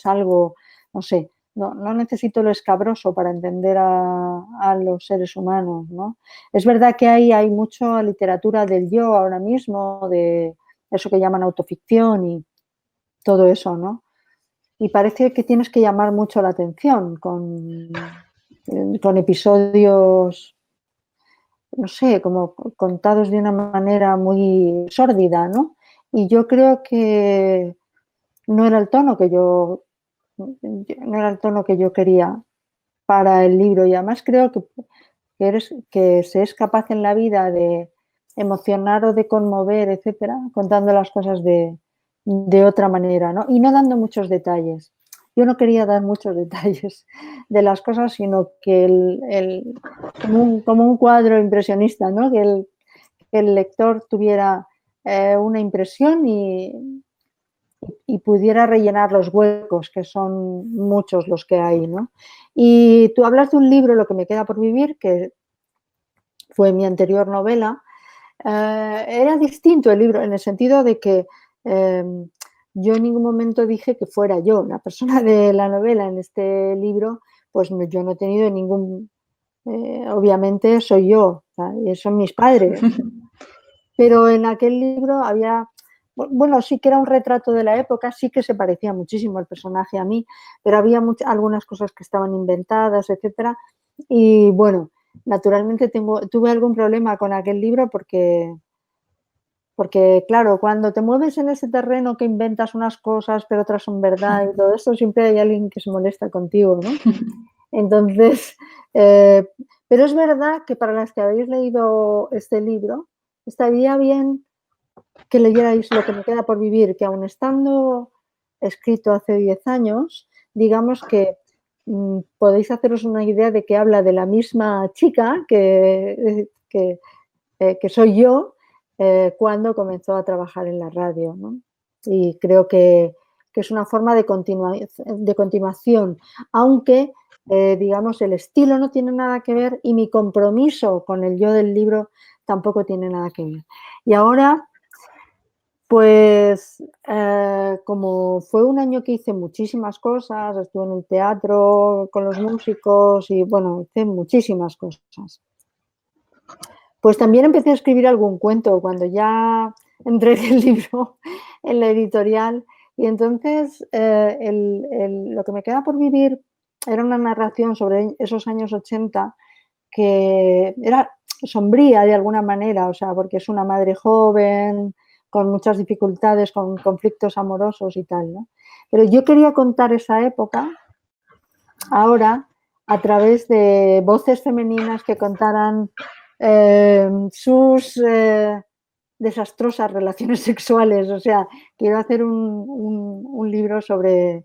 algo, no sé, no necesito lo escabroso para entender a los seres humanos, ¿no? Es verdad que hay mucha literatura del yo ahora mismo, de eso que llaman autoficción y todo eso, ¿no? Y parece que tienes que llamar mucho la atención con episodios, no sé, como contados de una manera muy sórdida, ¿no? Y yo creo que no era el tono que yo quería para el libro, y además creo que se es capaz en la vida de emocionar o de conmover, etcétera, contando las cosas de otra manera, ¿no? Y no dando muchos detalles. Yo no quería dar muchos detalles de las cosas, sino que como un cuadro impresionista, ¿no? Que el lector tuviera una impresión y pudiera rellenar los huecos, que son muchos los que hay, ¿no? Y tú hablas de un libro, Lo que me queda por vivir, que fue mi anterior novela. Era distinto el libro en el sentido de que yo en ningún momento dije que fuera yo la persona de la novela. En este libro, pues yo no he tenido ningún... obviamente soy yo, son mis padres. Pero en aquel libro había... Bueno, sí que era un retrato de la época, sí que se parecía muchísimo el personaje a mí, pero había algunas cosas que estaban inventadas, etcétera. Y bueno, naturalmente tuve algún problema con aquel libro porque, claro, cuando te mueves en ese terreno que inventas unas cosas, pero otras son verdad y todo esto, siempre hay alguien que se molesta contigo, ¿no? Entonces, pero es verdad que para las que habéis leído este libro, estaría bien que leyerais Lo que me queda por vivir, que aun estando escrito hace 10 años, digamos que podéis haceros una idea de que habla de la misma chica que soy yo cuando comenzó a trabajar en la radio, ¿no? Y creo que que es una forma de continuación, aunque, digamos, el estilo no tiene nada que ver y mi compromiso con el yo del libro tampoco tiene nada que ver. Y ahora, pues, como fue un año que hice muchísimas cosas, estuve en el teatro con los músicos y, bueno, hice muchísimas cosas. Pues también empecé a escribir algún cuento cuando ya entregué el libro en la editorial y entonces lo que me queda por vivir era una narración sobre esos años 80 que era sombría de alguna manera, o sea, porque es una madre joven, con muchas dificultades, con conflictos amorosos y tal, ¿no? Pero yo quería contar esa época ahora a través de voces femeninas que contaran sus desastrosas relaciones sexuales. O sea, quiero hacer un libro sobre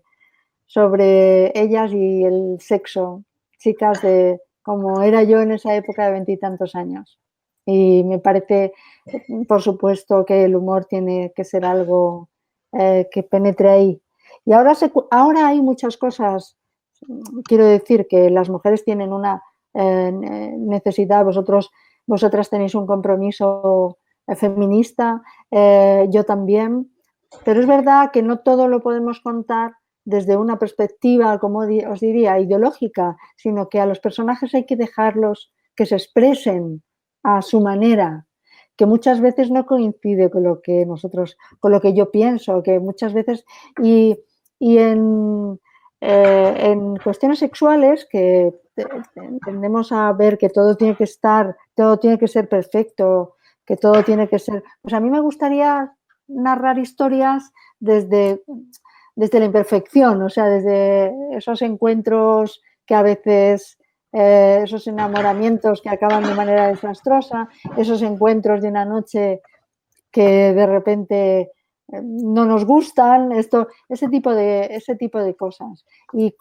ellas y el sexo, chicas de como era yo en esa época de 20 y tantos años. Y me parece, por supuesto, que el humor tiene que ser algo que penetre ahí. Y ahora hay muchas cosas. Quiero decir que las mujeres tienen una necesidad, vosotras tenéis un compromiso feminista, yo también, pero es verdad que no todo lo podemos contar desde una perspectiva, como os diría, ideológica, sino que a los personajes hay que dejarlos que se expresen a su manera, que muchas veces no coincide con lo que con lo que yo pienso, que muchas veces, y en cuestiones sexuales que tendemos a ver que todo tiene que ser perfecto, que todo tiene que ser... Pues a mí me gustaría narrar historias desde la imperfección, o sea, desde esos encuentros que a veces, esos enamoramientos que acaban de manera desastrosa, esos encuentros de una noche que de repente no nos gustan, ese tipo de cosas. Y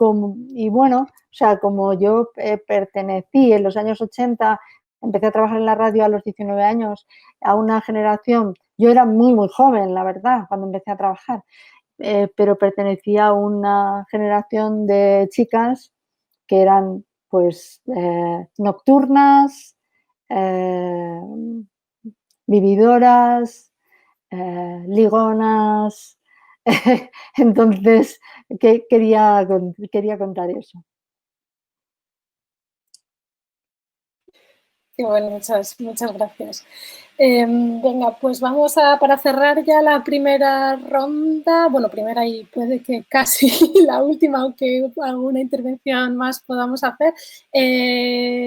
bueno, o sea, como yo pertenecí en los años 80, empecé a trabajar en la radio a los 19 años, a una generación, yo era muy, muy joven, la verdad, cuando empecé a trabajar, pero pertenecía a una generación de chicas que eran pues nocturnas, vividoras, ligonas. Entonces, quería contar eso. Qué bueno, muchas gracias. Venga, pues vamos para cerrar ya la primera ronda, bueno, primera y puede que casi la última, aunque alguna intervención más podamos hacer.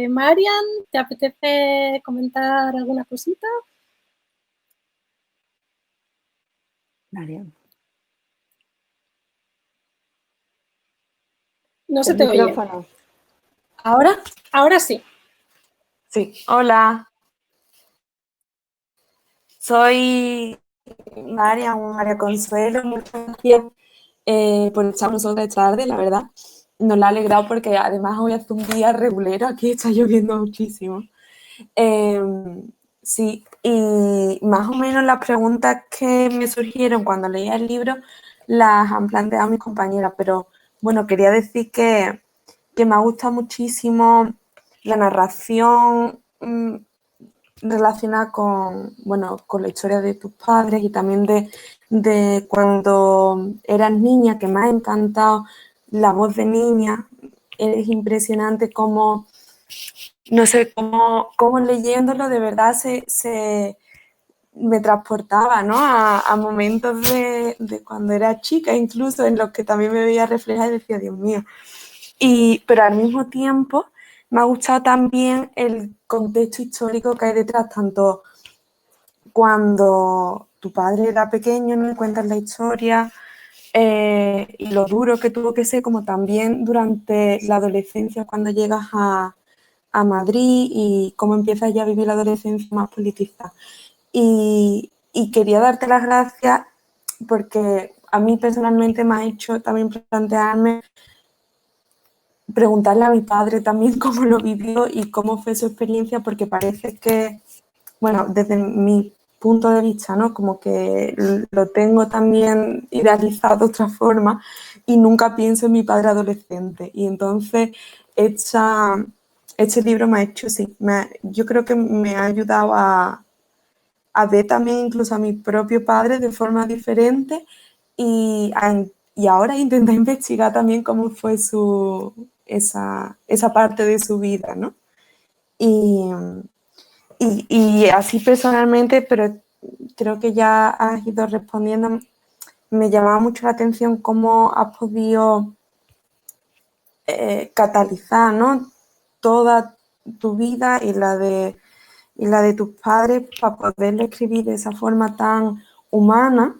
Marian, ¿te apetece comentar alguna cosita? Marian. No se te oye. ¿Ahora? Ahora sí. Sí, hola. Soy María Consuelo. Muchas gracias por echarnos otra tarde, la verdad. Nos la ha alegrado porque además hoy hace un día regulero, aquí está lloviendo muchísimo. Sí, y más o menos las preguntas que me surgieron cuando leía el libro las han planteado mis compañeras, pero bueno, quería decir que me ha gustado muchísimo la narración relacionada con la historia de tus padres y también de cuando eras niña, que me ha encantado la voz de niña. Es impresionante cómo, no sé, cómo leyéndolo de verdad me transportaba, ¿no? a momentos de cuando era chica, incluso en los que también me veía reflejada y decía, Dios mío. Pero al mismo tiempo me ha gustado también el contexto histórico que hay detrás, tanto cuando tu padre era pequeño, ¿no? Cuentas la historia y lo duro que tuvo que ser, como también durante la adolescencia cuando llegas a Madrid y cómo empiezas ya a vivir la adolescencia más politizada. Y quería darte las gracias porque a mí personalmente me ha hecho también plantearme, preguntarle a mi padre también cómo lo vivió y cómo fue su experiencia, porque parece que, bueno, desde mi punto de vista, ¿no? Como que lo tengo también idealizado de otra forma y nunca pienso en mi padre adolescente. Y entonces este libro me ha hecho, sí, yo creo que me ha ayudado a ver también incluso a mi propio padre de forma diferente y ahora intentar investigar también cómo fue esa parte de su vida, ¿no? Y así personalmente, pero creo que ya has ido respondiendo, me llamaba mucho la atención cómo has podido catalizar, ¿no? Toda tu vida y la de tus padres para poderlo escribir de esa forma tan humana.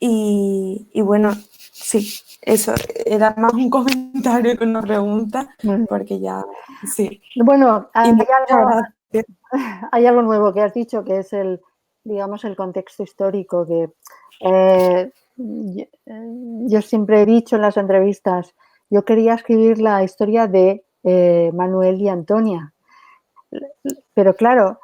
Y bueno, sí, eso era más un comentario que una pregunta, porque ya, sí. Bueno, Y muchas gracias. hay algo nuevo que has dicho, que es digamos, el contexto histórico que yo siempre he dicho en las entrevistas, yo quería escribir la historia de Manuel y Antonia, pero claro,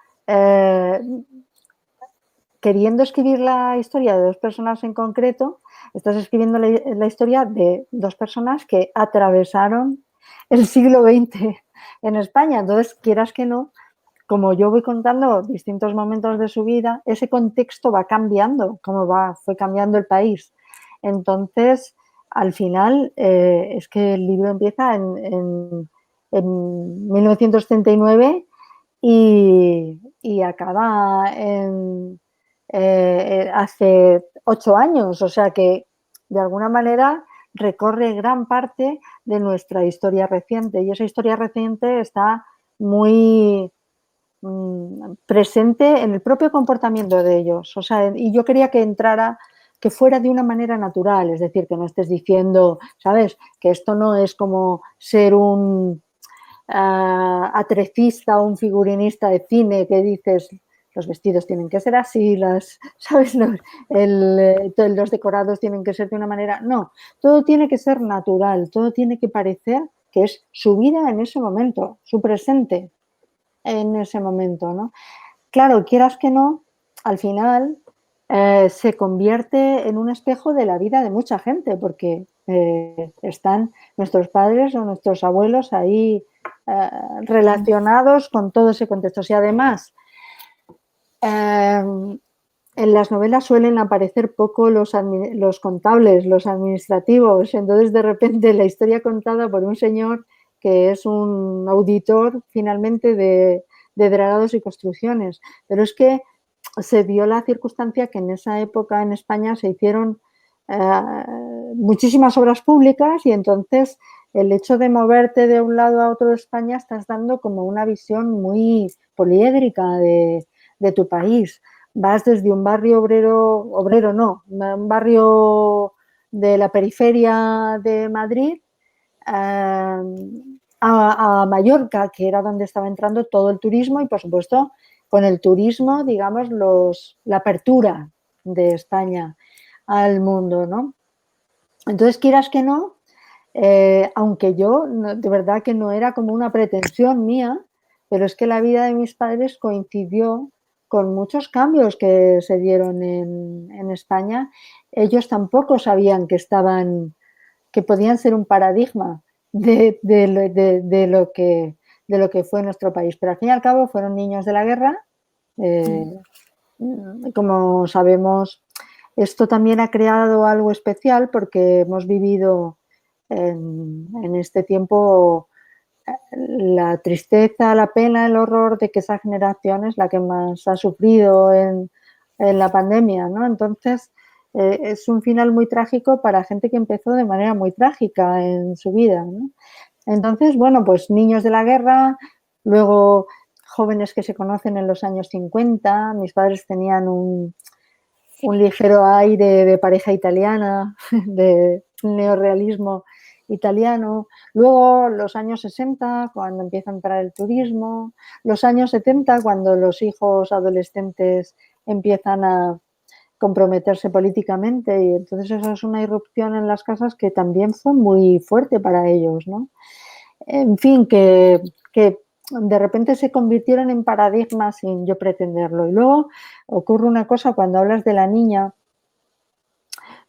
queriendo escribir la historia de dos personas en concreto, estás escribiendo la historia de dos personas que atravesaron el siglo XX en España. Entonces, quieras que no, como yo voy contando distintos momentos de su vida, ese contexto va cambiando, como fue cambiando el país. Entonces, al final, es que el libro empieza en 1939 y acaba hace 8 años, o sea que de alguna manera recorre gran parte de nuestra historia reciente y esa historia reciente está muy presente en el propio comportamiento de ellos. O sea, y yo quería que entrara, que fuera de una manera natural, es decir, que no estés diciendo, ¿sabes? Que esto no es como ser un atrecista o un figurinista de cine que dices los vestidos tienen que ser así, ¿sabes? Los decorados tienen que ser de una manera. No, todo tiene que ser natural, todo tiene que parecer que es su vida en ese momento, su presente en ese momento, ¿no? Claro, quieras que no, al final se convierte en un espejo de la vida de mucha gente, porque están nuestros padres o nuestros abuelos ahí relacionados con todo ese contexto. Y además, en las novelas suelen aparecer poco los contables, los administrativos, entonces de repente la historia contada por un señor que es un auditor finalmente de dragados y construcciones, pero es que se dio la circunstancia que en esa época en España se hicieron muchísimas obras públicas y entonces el hecho de moverte de un lado a otro de España estás dando como una visión muy poliédrica de tu país. Vas desde un barrio obrero no, un barrio de la periferia de Madrid a Mallorca, que era donde estaba entrando todo el turismo y, por supuesto, con el turismo, digamos, la apertura de España al mundo, ¿no? Entonces, quieras que no, aunque yo de verdad que no era como una pretensión mía, pero es que la vida de mis padres coincidió con muchos cambios que se dieron en España. Ellos tampoco sabían que podían ser un paradigma de lo que fue nuestro país. Pero al fin y al cabo fueron niños de la guerra. Como sabemos, esto también ha creado algo especial porque hemos vivido en este tiempo la tristeza, la pena, el horror de que esa generación es la que más ha sufrido en la pandemia, ¿no? Entonces, es un final muy trágico para gente que empezó de manera muy trágica en su vida, ¿no? Entonces, bueno, pues niños de la guerra, luego jóvenes que se conocen en los años 50, mis padres tenían un ligero aire de pareja italiana, de neorrealismo italiano, luego los años 60, cuando empieza a entrar el turismo, los años 70, cuando los hijos adolescentes empiezan a comprometerse políticamente y entonces eso es una irrupción en las casas que también fue muy fuerte para ellos, ¿no? En fin, que de repente se convirtieron en paradigmas sin yo pretenderlo. Y luego ocurre una cosa cuando hablas de la niña.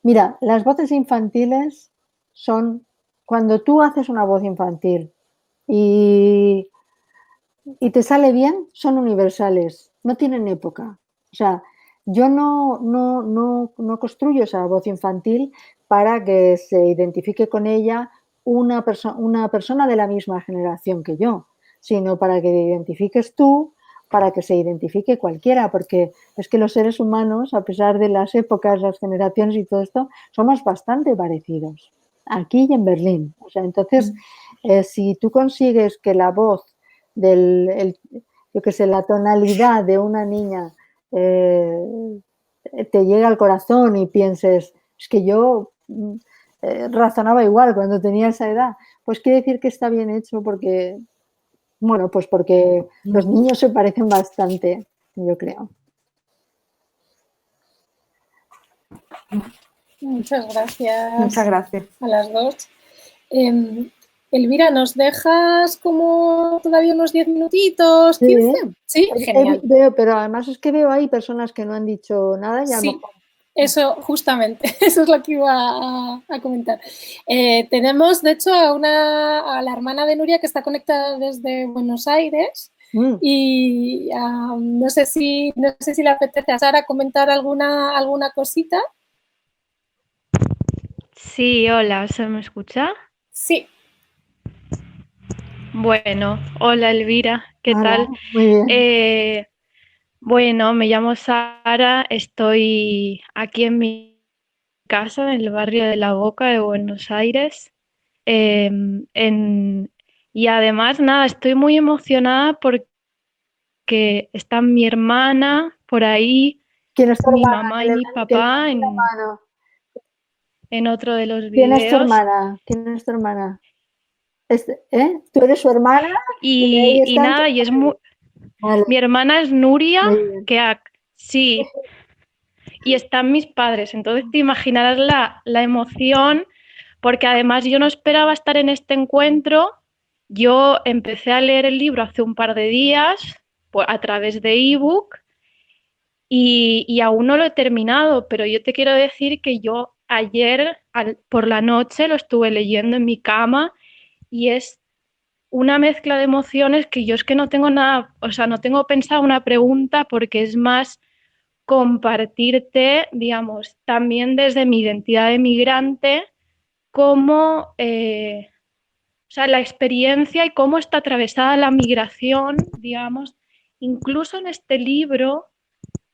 Mira, las voces infantiles son cuando tú haces una voz infantil y te sale bien, son universales, no tienen época. O sea, yo no construyo esa voz infantil para que se identifique con ella una persona de la misma generación que yo, sino para que te identifiques tú, para que se identifique cualquiera, porque es que los seres humanos, a pesar de las épocas, las generaciones y todo esto, somos bastante parecidos, aquí y en Berlín. O sea, entonces, si tú consigues que la voz yo que sé, la tonalidad de una niña te llega al corazón y pienses, es que yo razonaba igual cuando tenía esa edad, pues quiere decir que está bien hecho porque, bueno, pues porque los niños se parecen bastante, yo creo. Muchas gracias. Muchas gracias. A las dos. Elvira, ¿nos dejas como todavía unos 10 minutitos, 15? Sí, genial. Pero además es que veo ahí personas que no han dicho nada. Y sí, eso justamente, eso es lo que iba a comentar. Tenemos, de hecho, a la hermana de Nuria que está conectada desde Buenos Aires y no sé si le apetece a Sara comentar alguna cosita. Sí, hola, ¿se me escucha? Sí. Bueno, hola Elvira, ¿qué tal? Muy bien. Bueno, me llamo Sara, estoy aquí en mi casa, en el barrio de La Boca de Buenos Aires. Y además, nada, estoy muy emocionada porque está mi hermana por ahí, ¿Quién es tu mi hermana? mamá y mi papá en otro de los ¿Quién es tu videos. hermana? ¿Quién es tu hermana? ¿Tú eres su hermana? Y nada, y es muy... Vale. Mi hermana es Nuria, sí, y están mis padres, entonces te imaginarás la emoción, porque además yo no esperaba estar en este encuentro. Yo empecé a leer el libro hace un par de días a través de ebook y aún no lo he terminado, pero yo te quiero decir que yo ayer por la noche lo estuve leyendo en mi cama y es una mezcla de emociones que yo es que no tengo nada, o sea, no tengo pensado una pregunta porque es más compartirte, digamos, también desde mi identidad de migrante, cómo, o sea, la experiencia y cómo está atravesada la migración, digamos, incluso en este libro,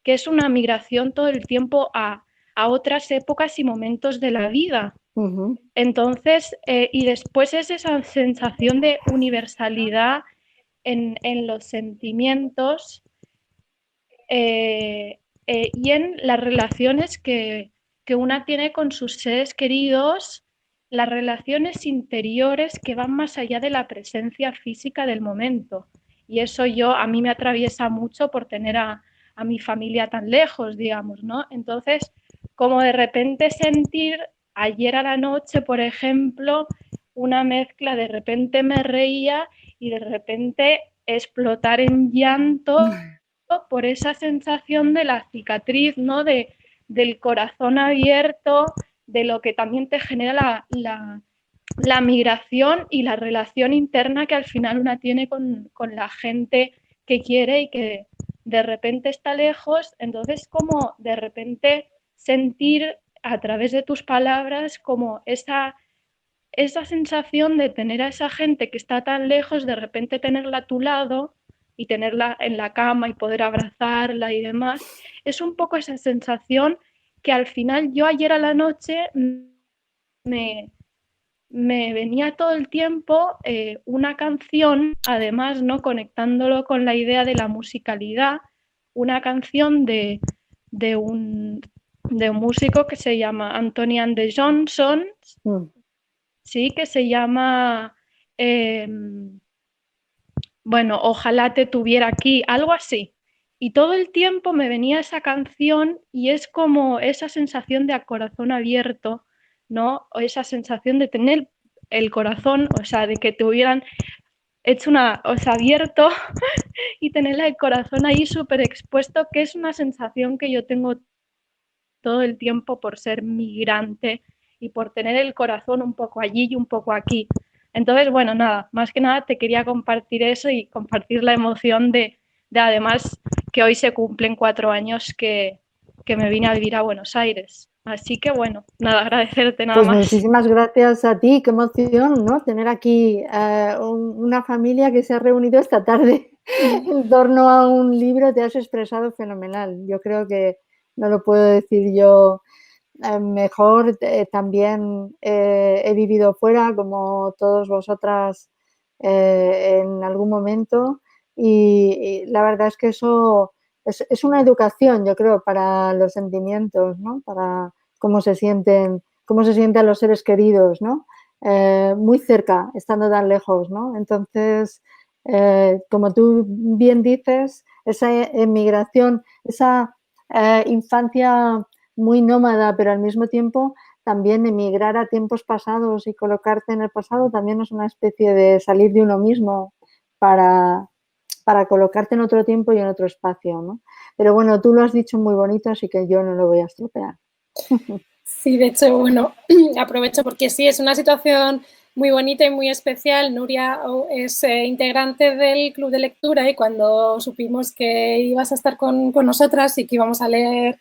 que es una migración todo el tiempo a otras épocas y momentos de la vida. Entonces, y después es esa sensación de universalidad en los sentimientos y en las relaciones que una tiene con sus seres queridos, las relaciones interiores que van más allá de la presencia física del momento. Y eso a mí me atraviesa mucho por tener a mi familia tan lejos, digamos, ¿no? Entonces, como de repente sentir ayer a la noche, por ejemplo, una mezcla, de repente me reía y de repente explotar en llanto por esa sensación de la cicatriz, ¿no? Del corazón abierto, de lo que también te genera la migración y la relación interna que al final una tiene con la gente que quiere y que de repente está lejos. Entonces, como de repente sentir a través de tus palabras como esa sensación de tener a esa gente que está tan lejos, de repente tenerla a tu lado y tenerla en la cama y poder abrazarla y demás, es un poco esa sensación que al final yo ayer a la noche me venía todo el tiempo una canción, además, ¿no? Conectándolo con la idea de la musicalidad, una canción de un músico que se llama Anthony and the Johnsons, sí, que se llama bueno, Ojalá te tuviera aquí, algo así. Y todo el tiempo me venía esa canción y es como esa sensación de a corazón abierto, ¿no? O esa sensación de tener el corazón, o sea, de que te hubieran hecho o sea, abierto y tener el corazón ahí súper expuesto, que es una sensación que yo tengo todo el tiempo por ser migrante y por tener el corazón un poco allí y un poco aquí. Entonces, bueno, nada, más que nada te quería compartir eso y compartir la emoción de además que hoy se cumplen 4 años que me vine a vivir a Buenos Aires. Así que bueno, nada, agradecerte nada Pues más. muchísimas gracias a ti, qué emoción, ¿no? Tener aquí una familia que se ha reunido esta tarde en torno a un libro, te has expresado fenomenal. Yo creo que no lo puedo decir yo mejor. También he vivido fuera, como todos vosotras, en algún momento, y la verdad es que eso es una educación, yo creo, para los sentimientos, ¿no? Para cómo se sienten a los seres queridos, ¿no? Muy cerca, estando tan lejos, ¿no? Entonces, como tú bien dices, esa emigración, esa infancia muy nómada, pero al mismo tiempo también emigrar a tiempos pasados y colocarte en el pasado también es una especie de salir de uno mismo para colocarte en otro tiempo y en otro espacio, ¿no? Pero bueno, tú lo has dicho muy bonito, así que yo no lo voy a estropear. Sí, de hecho, bueno, aprovecho porque sí, es una situación muy bonita y muy especial. Nuria es integrante del club de lectura y cuando supimos que ibas a estar con nosotras y que íbamos a leer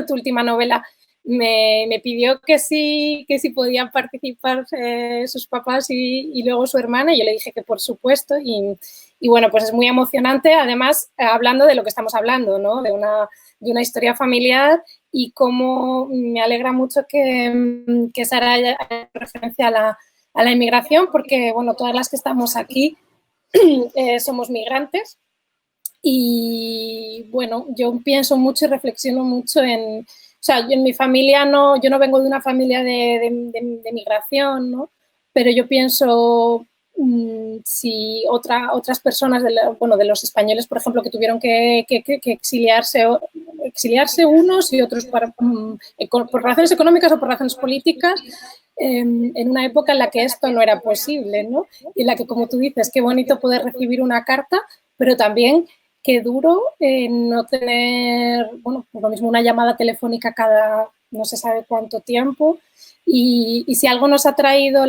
tu última novela, me pidió que sí podían participar sus papás y luego su hermana, y yo le dije que por supuesto, y bueno, pues es muy emocionante, además, hablando de lo que estamos hablando, ¿no? De una historia familiar, y cómo me alegra mucho que Sara haya referencia a la inmigración, porque, bueno, todas las que estamos aquí somos migrantes, y, bueno, yo pienso mucho y reflexiono mucho o sea, yo en mi familia yo no vengo de una familia de migración, ¿no? Pero yo pienso si otras personas, de los españoles, por ejemplo, que tuvieron que exiliarse unos y otros por razones económicas o por razones políticas, en una época en la que esto no era posible, ¿no? Y en la que, como tú dices, qué bonito poder recibir una carta, pero también qué duro no tener, bueno, por lo mismo una llamada telefónica cada no se sabe cuánto tiempo, y si algo nos ha traído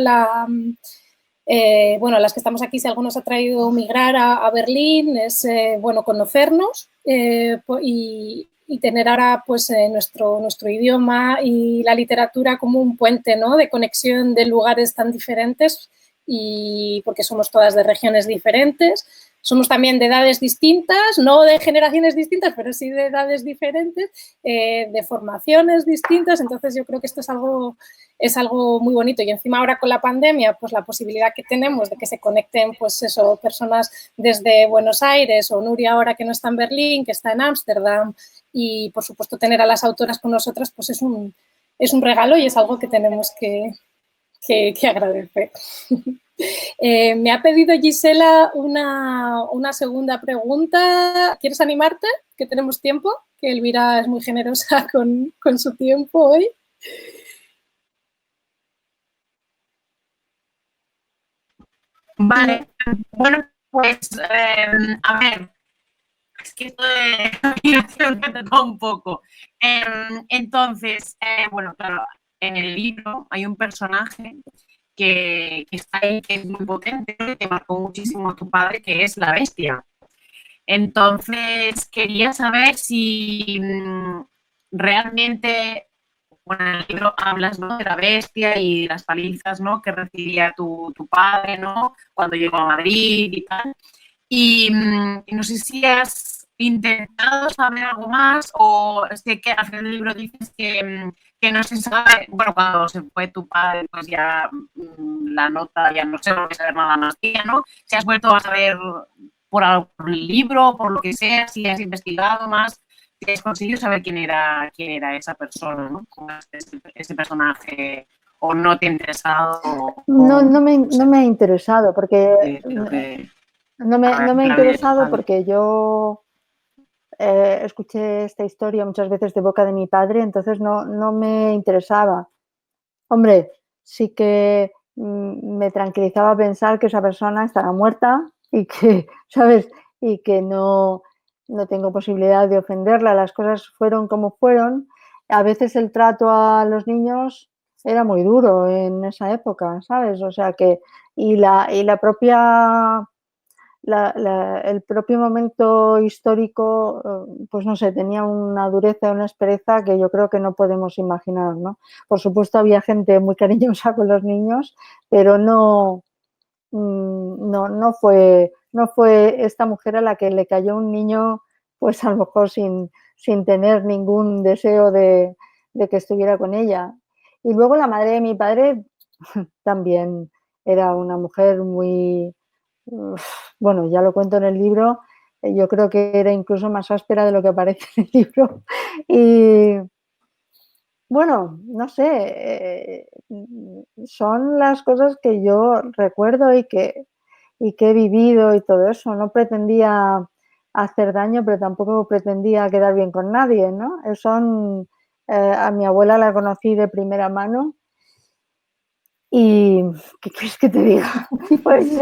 bueno, las que estamos aquí, si algo nos ha traído migrar a Berlín es, bueno, conocernos y tener ahora pues nuestro idioma y la literatura como un puente, ¿no? De conexión de lugares tan diferentes, y porque somos todas de regiones diferentes. Somos también de edades distintas, no de generaciones distintas, pero sí de edades diferentes, de formaciones distintas. Entonces yo creo que esto es algo muy bonito. Y encima ahora con la pandemia, pues la posibilidad que tenemos de que se conecten, pues eso, personas desde Buenos Aires, o Nuria ahora que no está en Berlín, que está en Ámsterdam, y por supuesto tener a las autoras con nosotras, pues es un regalo y es algo que tenemos que agradecer. Me ha pedido Gisela una segunda pregunta. ¿Quieres animarte? Que tenemos tiempo, que Elvira es muy generosa con su tiempo hoy. Vale, bueno, pues a ver, es que esto de migración me tocó un poco. Entonces, bueno, claro, en el libro hay un personaje que está ahí, que es muy potente, que marcó muchísimo a tu padre, que es la bestia. Entonces, quería saber si realmente, bueno, en el libro hablas, ¿no?, de la bestia y las palizas, ¿no?, que recibía tu padre, ¿no?, cuando llegó a Madrid y tal. Y no sé si has intentado saber algo más, o sé que al final del libro dices que no se sabe, bueno, cuando se fue tu padre, pues ya la nota, ya no sé por qué saber nada más, ¿no? Si has vuelto a saber por el libro, por lo que sea, si has investigado más, si has conseguido saber quién era esa persona, ¿no? Ese personaje, o no te ha interesado. No me ha interesado porque no me ha interesado porque yo escuché esta historia muchas veces de boca de mi padre, entonces no me interesaba. Hombre, sí que me tranquilizaba pensar que esa persona estará muerta y que, ¿sabes? Y que no tengo posibilidad de ofenderla. Las cosas fueron como fueron. A veces el trato a los niños era muy duro en esa época, ¿sabes? O sea que, y la propia, el propio momento histórico, pues no sé, tenía una dureza, una aspereza que yo creo que no podemos imaginar, ¿no? Por supuesto había gente muy cariñosa con los niños, pero no fue esta mujer a la que le cayó un niño, pues a lo mejor sin tener ningún deseo de que estuviera con ella. Y luego la madre de mi padre también era una mujer muy, bueno, ya lo cuento en el libro, yo creo que era incluso más áspera de lo que aparece en el libro. Y bueno, no sé, son las cosas que yo recuerdo y que he vivido y todo eso. No pretendía hacer daño, pero tampoco pretendía quedar bien con nadie, ¿no? A mi abuela la conocí de primera mano y, ¿qué quieres que te diga? Pues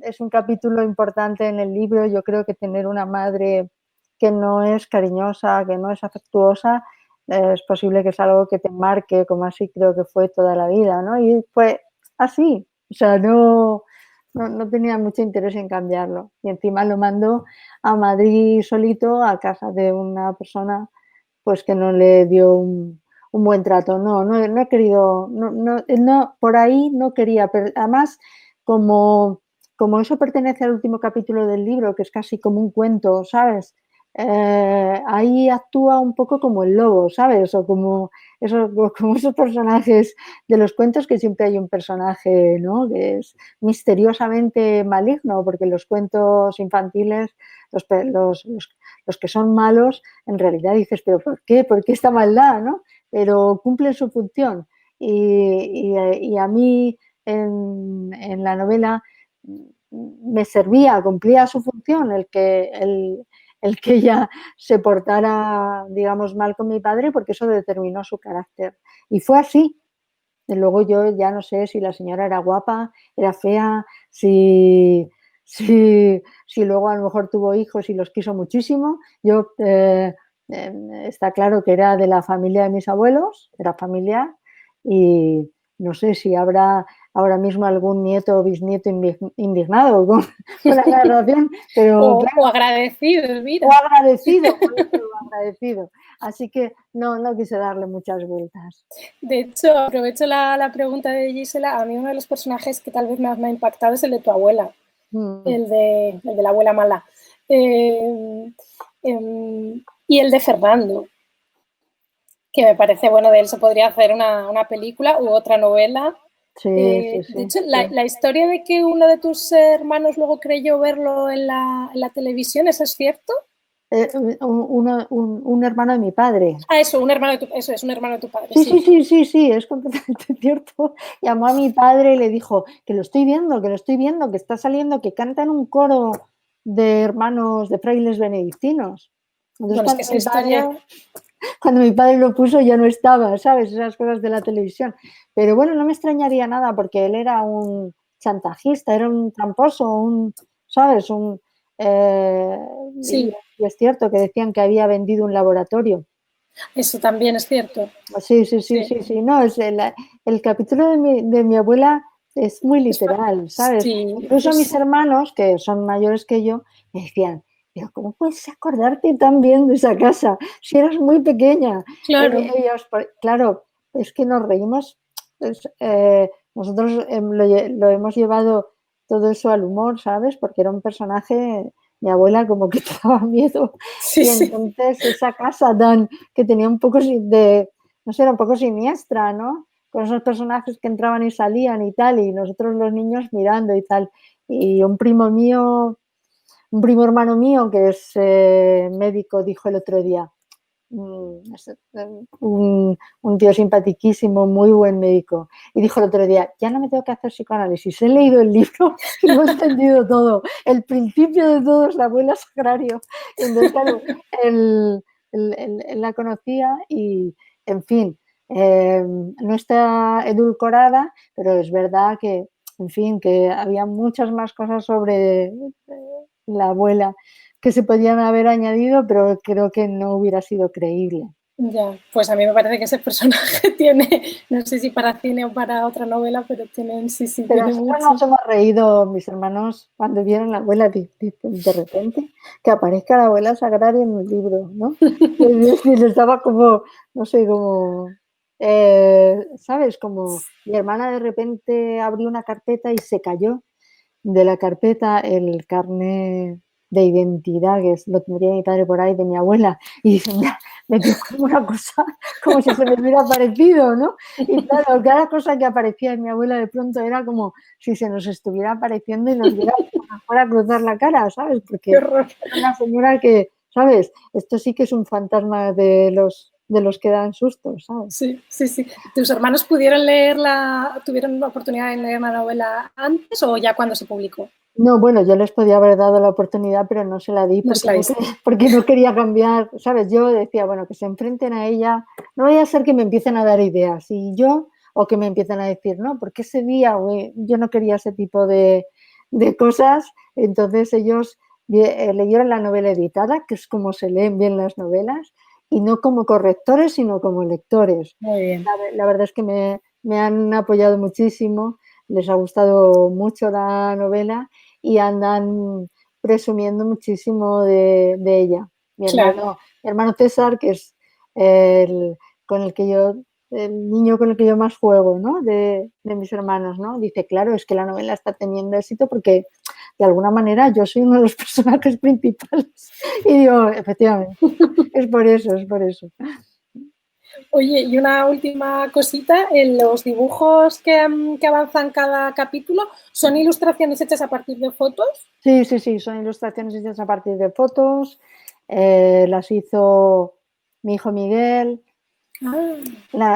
es un capítulo importante en el libro. Yo creo que tener una madre que no es cariñosa, que no es afectuosa, es posible que es algo que te marque, como así creo que fue toda la vida, ¿no? Y fue así, o sea, no tenía mucho interés en cambiarlo. Y encima lo mandó a Madrid solito, a casa de una persona pues que no le dio un buen trato. No he querido, por ahí no quería, pero además como eso pertenece al último capítulo del libro, que es casi como un cuento, ¿sabes? Ahí actúa un poco como el lobo, ¿sabes? O como esos personajes de los cuentos, que siempre hay un personaje, ¿no? Que es misteriosamente maligno, porque los cuentos infantiles, los que son malos, en realidad dices, ¿pero por qué? ¿Por qué esta maldad? ¿No? Pero cumplen su función. Y a mí en la novela me servía, cumplía su función el que ella se portara, digamos, mal con mi padre, porque eso determinó su carácter. Y fue así. Y luego yo ya no sé si la señora era guapa, era fea, si luego a lo mejor tuvo hijos y los quiso muchísimo. Yo está claro que era de la familia de mis abuelos, era familiar, y no sé si habrá ahora mismo algún nieto o bisnieto indignado con la narración, pero claro, o agradecido, mira. O agradecido. Así que no quise darle muchas vueltas. De hecho, aprovecho la pregunta de Gisela. A mí uno de los personajes que tal vez más me ha impactado es el de tu abuela, el de la abuela mala. Y el de Fernando, que me parece, bueno, de él se podría hacer una película u otra novela. Sí. De hecho, la historia de que uno de tus hermanos luego creyó verlo en la televisión, ¿eso es cierto? Un hermano de mi padre. Eso, un hermano de tu padre. Sí, es completamente cierto. Llamó a mi padre y le dijo que lo estoy viendo, que está saliendo, que canta en un coro de hermanos de frailes benedictinos. Entonces, bueno, es que esa historia... Cuando mi padre lo puso ya no estaba, ¿sabes? Esas cosas de la televisión. Pero bueno, no me extrañaría nada porque él era un chantajista, era un tramposo, ¿sabes? Sí. Y es cierto que decían que había vendido un laboratorio. Eso también es cierto. Sí. No, es el capítulo de mi abuela es muy literal, ¿sabes? Sí, Incluso pues... mis hermanos, que son mayores que yo, me decían, pero ¿cómo puedes acordarte tan bien de esa casa si eras muy pequeña? Claro. Claro, es que nos reímos. Nosotros lo hemos llevado todo eso al humor, ¿sabes? Porque era un personaje, mi abuela como que te daba miedo. Sí, y entonces esa casa que tenía un poco de, no sé, era un poco siniestra, ¿no? Con esos personajes que entraban y salían y tal, y nosotros los niños mirando y tal. Y un primo hermano mío que es médico dijo el otro día, un tío simpaticísimo, muy buen médico, y dijo el otro día, ya no me tengo que hacer psicoanálisis, he leído el libro y lo he entendido todo, el principio de todo es la abuela Sagrario. Entonces, claro, él la conocía y, en fin, no está edulcorada, pero es verdad que en fin, que había muchas más cosas sobre la abuela que se podían haber añadido, pero creo que no hubiera sido creíble. Ya, pues a mí me parece que ese personaje tiene, no sé si para cine o para otra novela, pero tienen, sí, Pero tiene nosotros mucho. nos hemos reído, mis hermanos, cuando vieron la abuela, de repente, que aparezca la abuela sagraria en un libro, ¿no? Y les daba como, no sé, como, ¿sabes? Como mi hermana de repente abrió una carpeta y se cayó de la carpeta el carnet de identidad, que lo tendría mi padre por ahí, de mi abuela, y dice, mira, me dio como una cosa, como si se me hubiera aparecido, ¿no? Y claro, cada cosa que aparecía en mi abuela de pronto era como si se nos estuviera apareciendo y nos diera fuera a cruzar la cara, ¿sabes? Porque era una señora que, ¿sabes? Esto sí que es un fantasma de los que dan sustos, ¿sabes? Sí. ¿Tus hermanos tuvieron la oportunidad de leer la novela antes o ya cuando se publicó? No, bueno, yo les podía haber dado la oportunidad, pero no se la di porque no quería cambiar, ¿sabes? Yo decía, bueno, que se enfrenten a ella, no vaya a ser que me empiecen a dar ideas o que me empiecen a decir, no, porque ese día yo no quería ese tipo de cosas, entonces ellos leyeron la novela editada, que es como se leen bien las novelas, y no como correctores, sino como lectores. Muy bien. La verdad es que me han apoyado muchísimo, les ha gustado mucho la novela y andan presumiendo muchísimo de ella. Mi hermano César, que es el niño con el que yo más juego, ¿no? de mis hermanos, ¿no? Dice, claro, es que la novela está teniendo éxito porque de alguna manera yo soy uno de los personajes principales. Y digo, efectivamente, es por eso. Oye, y una última cosita, los dibujos que avanzan cada capítulo, ¿son ilustraciones hechas a partir de fotos? Sí, son ilustraciones hechas a partir de fotos, las hizo mi hijo Miguel,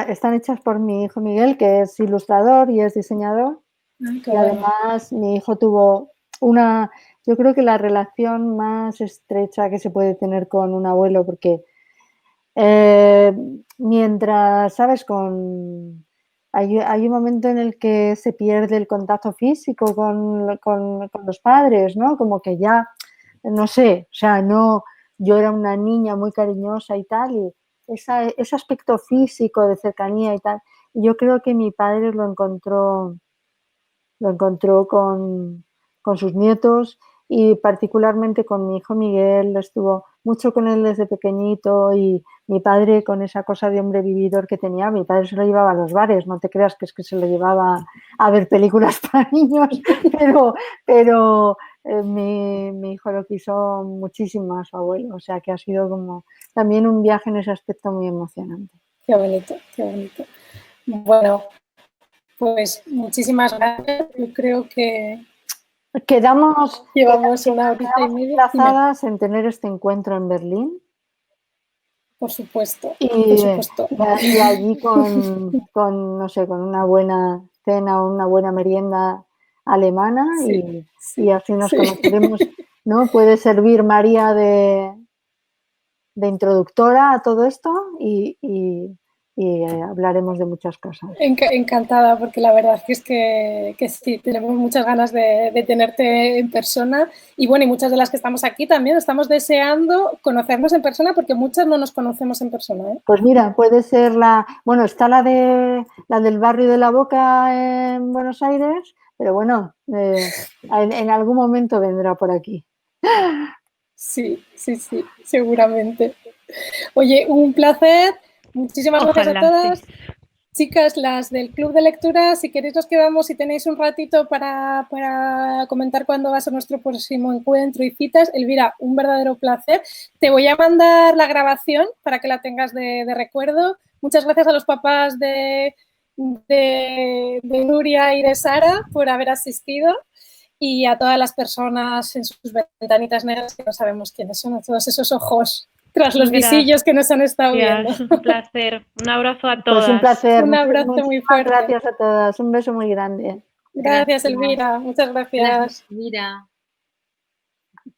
están hechas por mi hijo Miguel, que es ilustrador y es diseñador, y además mi hijo tuvo yo creo que la relación más estrecha que se puede tener con un abuelo, porque mientras, ¿sabes? Hay un momento en el que se pierde el contacto físico con los padres, ¿no? Como que ya, no sé, o sea, yo era una niña muy cariñosa y tal, y ese aspecto físico de cercanía y tal, yo creo que mi padre lo encontró con sus nietos y particularmente con mi hijo Miguel, estuvo mucho con él desde pequeñito, y mi padre, con esa cosa de hombre vividor que tenía, mi padre se lo llevaba a los bares, no te creas que es que se lo llevaba a ver películas para niños, pero mi hijo lo quiso muchísimo a su abuelo, o sea que ha sido como también un viaje en ese aspecto muy emocionante. Qué bonito. Bueno, pues muchísimas gracias. Yo creo que llevamos una horita y media enlazadas en tener este encuentro en Berlín. Por supuesto. Y allí con no sé, con una buena cena o una buena merienda alemana, y así nos conoceremos, ¿no? Puede servir María de introductora a todo esto y hablaremos de muchas cosas. Encantada, porque la verdad es que sí, tenemos muchas ganas de tenerte en persona, y bueno, y muchas de las que estamos aquí también estamos deseando conocernos en persona, porque muchas no nos conocemos en persona, ¿eh? Pues mira, puede ser está la del barrio de La Boca en Buenos Aires, pero bueno, en algún momento vendrá por aquí. Sí, seguramente. Oye, un placer. Muchísimas gracias a todas. Sí. Chicas, las del Club de Lectura, si queréis nos quedamos, si tenéis un ratito para comentar cuándo va a ser nuestro próximo encuentro y citas. Elvira, un verdadero placer. Te voy a mandar la grabación para que la tengas de recuerdo. Muchas gracias a los papás de Nuria y de Sara por haber asistido, y a todas las personas en sus ventanitas negras que no sabemos quiénes son, a todos esos ojos tras los visillos que nos han estado viendo. Un placer. Un abrazo a todas. Pues un placer. Un abrazo muy fuerte. Gracias a todas. Un beso muy grande. Gracias, Elvira. Muchas gracias. Gracias, Elvira.